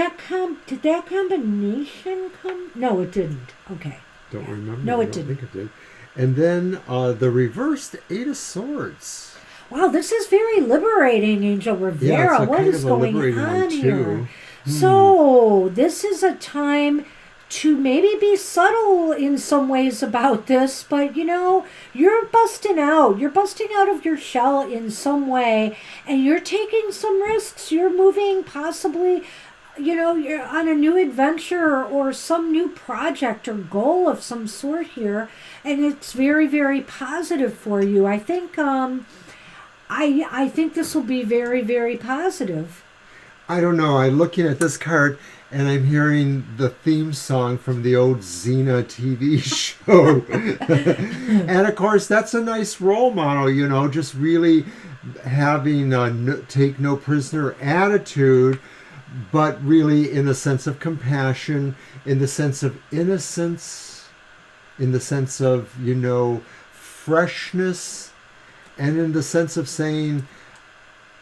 did that combination come? No, it didn't. Okay. Don't remember. No, it didn't. didn't. I think it did. And then the reversed Eight of Swords. Wow, this is very liberating, Angel Rivera. What is going on here? So, this is a time to maybe be subtle in some ways about this, but you're busting out. You're busting out of your shell in some way, and you're taking some risks. You're moving possibly, you're on a new adventure or some new project or goal of some sort here, and it's very, very positive for you. I think, I think this will be very, very positive. I don't know. I'm looking at this card, and I'm hearing the theme song from the old Xena TV show. And of course, that's a nice role model, just really having a take no prisoner attitude, but really in the sense of compassion, in the sense of innocence, in the sense of, freshness, and in the sense of saying,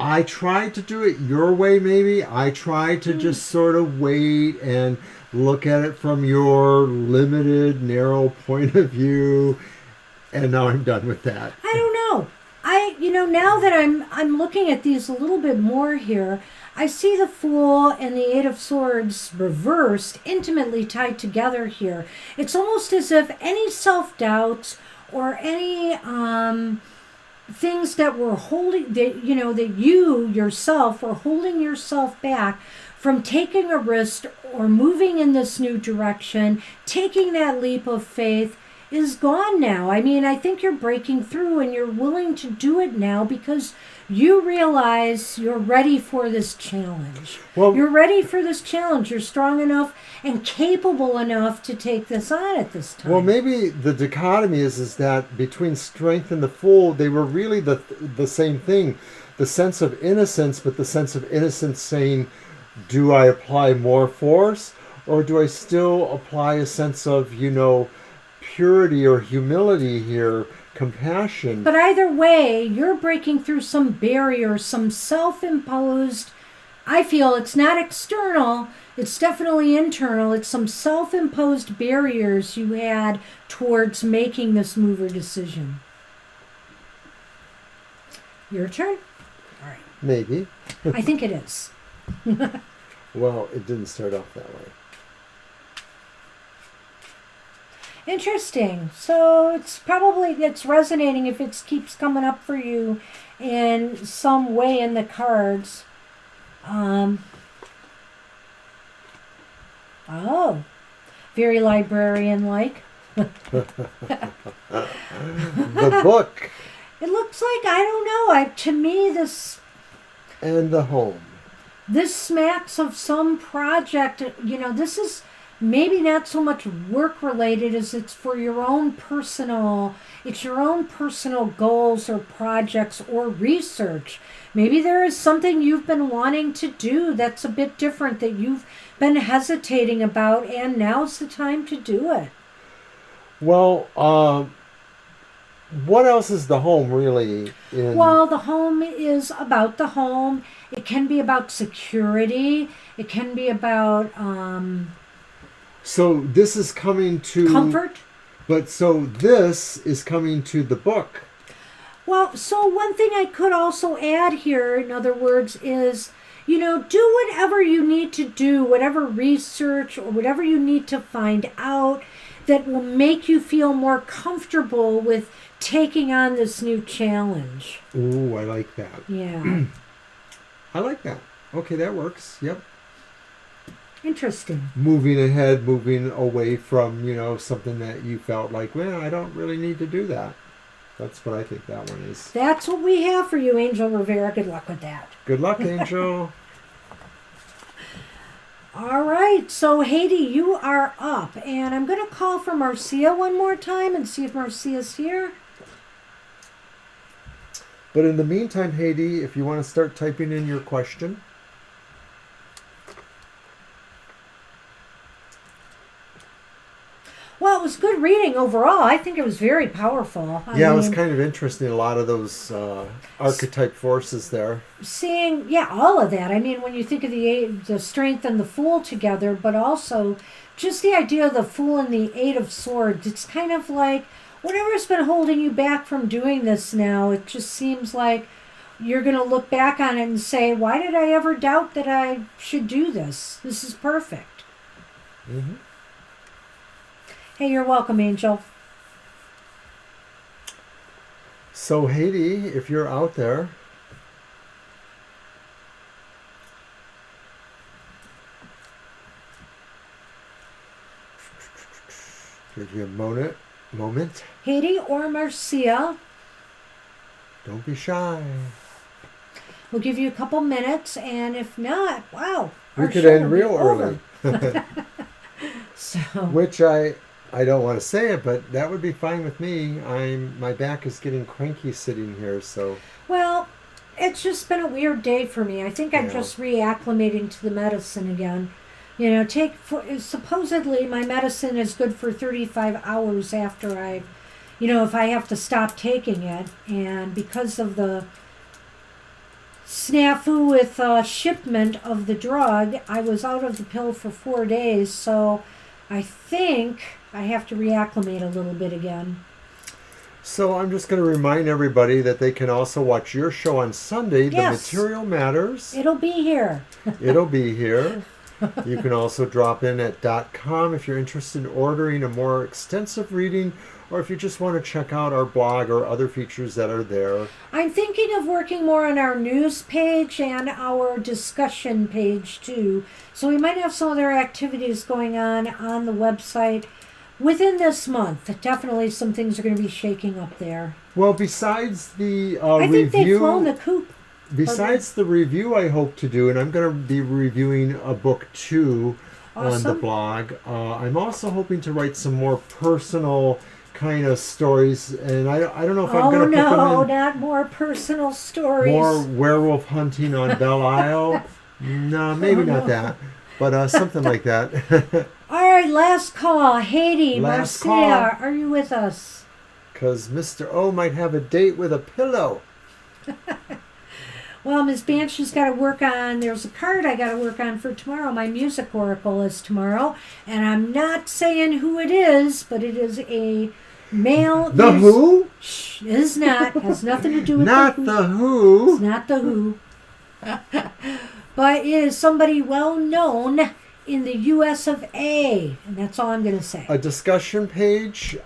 I tried to do it your way, maybe. I tried to just sort of wait and look at it from your limited, narrow point of view, and now I'm done with that. I don't know. Now that I'm looking at these a little bit more here, I see the Fool and the Eight of Swords reversed, intimately tied together here. It's almost as if any self-doubts or any things that were holding, that you yourself were holding yourself back from taking a risk or moving in this new direction, taking that leap of faith, is gone now. I mean, I think you're breaking through and you're willing to do it now because you realize you're ready for this challenge. Well, you're ready for this challenge. You're strong enough and capable enough to take this on at this time. Well, maybe the dichotomy is that between Strength and the Fool, they were really the same thing. The sense of innocence, but the sense of innocence saying, do I apply more force, or do I still apply a sense of, purity or humility here, compassion? But either way, you're breaking through some barrier, some self-imposed, I feel it's not external, it's definitely internal. It's some self-imposed barriers you had towards making this move or decision. Your turn? All right. Maybe. I think it is. Well, it didn't start off that way. Interesting. So it's resonating if it keeps coming up for you in some way in the cards. Very librarian-like. The book. It looks like, I don't know, to me this... And the home. This smacks of some project, this is maybe not so much work-related as it's for your own personal goals or projects or research. Maybe there is something you've been wanting to do that's a bit different that you've been hesitating about, and now's the time to do it. Well, what else is the home really? Well, the home is about the home. It can be about security. It can be about... So this is coming to... comfort. But so this is coming to the book. Well, so one thing I could also add here, in other words, is, do whatever you need to do, whatever research or whatever you need to find out that will make you feel more comfortable with taking on this new challenge. Ooh, I like that. Yeah. I like that. Okay, that works. Yep. Interesting. Moving ahead, moving away from, something that you felt like, well, I don't really need to do that. That's what I think that one is. That's what we have for you, Angel Rivera. Good luck with that. Good luck, Angel. All right, so Haiti, you are up. And I'm going to call for Marcia one more time and see if Marcia's here. But in the meantime, Haiti, if you want to start typing in your question. Well, it was good reading overall. I think it was very powerful. It was kind of interesting. A lot of those archetype forces there. Seeing, all of that. I mean, when you think of the Strength and the Fool together, but also just the idea of the Fool and the Eight of Swords. It's kind of like whatever's been holding you back from doing this now, it just seems like you're going to look back on it and say, why did I ever doubt that I should do this? This is perfect. Mm-hmm. Hey, you're welcome, Angel. So, Haiti, if you're out there, give you a moment. Haiti or Marcia. Don't be shy. We'll give you a couple minutes, and if not, wow. We could end real early. So. Which I don't want to say it, but that would be fine with me. My back is getting cranky sitting here, so. Well, it's just been a weird day for me. I think I'm just reacclimating to the medicine again. You know, supposedly my medicine is good for 35 hours after if I have to stop taking it. And because of the snafu with shipment of the drug, I was out of the pill for 4 days. So I think I have to reacclimate a little bit again. So I'm just going to remind everybody that they can also watch your show on Sunday, Yes. The Material Matters. It'll be here. It'll be here. You can also drop in at .com if you're interested in ordering a more extensive reading, or if you just want to check out our blog or other features that are there. I'm thinking of working more on our news page and our discussion page too. So we might have some other activities going on the website within this month. Definitely some things are going to be shaking up there. Well, besides the I think they've flown the coop. Besides the review I hope to do, and I'm going to be reviewing a book too on the blog, I'm also hoping to write some more personal kind of stories, and I don't know if I'm going to put them in. Oh, no, not more personal stories. More werewolf hunting on Belle Isle? No, maybe not that, but something like that. All right, last call. Haiti, Last Marcia, call. are you with us? Because Mr. O might have a date with a pillow. Well, Ms. Banshee's got to work on, there's a card I got to work on for tomorrow. My music oracle is tomorrow, and I'm not saying who it is, but it is a male. The Who? Shh, it is not. Has nothing to do with Not the Who. It's not the Who. But it is somebody well known in the US of A, and that's all I'm going to say. A discussion page.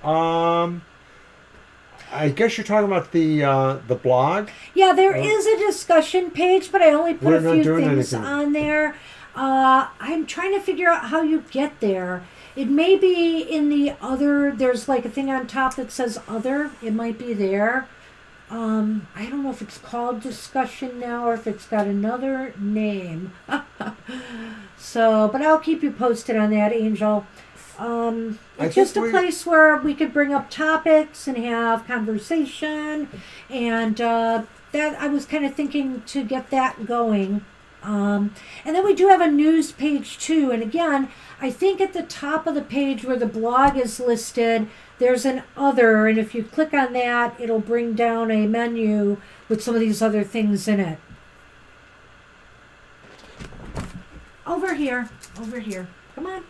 I guess you're talking about the blog. Yeah, there is a discussion page, but I only put a few things on there. I'm trying to figure out how you get there. It may be in the other. There's like a thing on top that says other. It might be there. I don't know if it's called discussion now or if it's got another name. So, but I'll keep you posted on that, Angel. It's just a place where we could bring up topics and have conversation, and that I was kind of thinking to get that going. And then we do have a news page too, and again, I think at the top of the page where the blog is listed, there's an other, and if you click on that, it'll bring down a menu with some of these other things in it. Over here. Come on.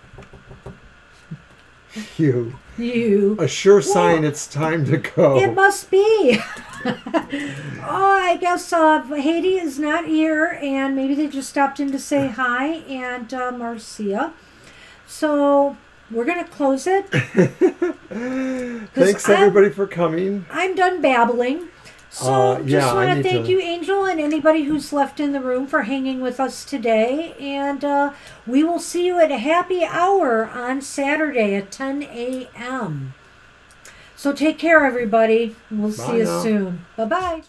You. You. A sure sign it's time to go. It must be. I guess Haiti is not here, and maybe they just stopped in to say hi, and Marcia. So we're going to close it. Thanks, everybody, for coming. I'm done babbling. So just want to thank you, Angel, and anybody who's left in the room for hanging with us today. And we will see you at a happy hour on Saturday at 10 a.m. So take care, everybody. We'll see you soon. Bye-bye.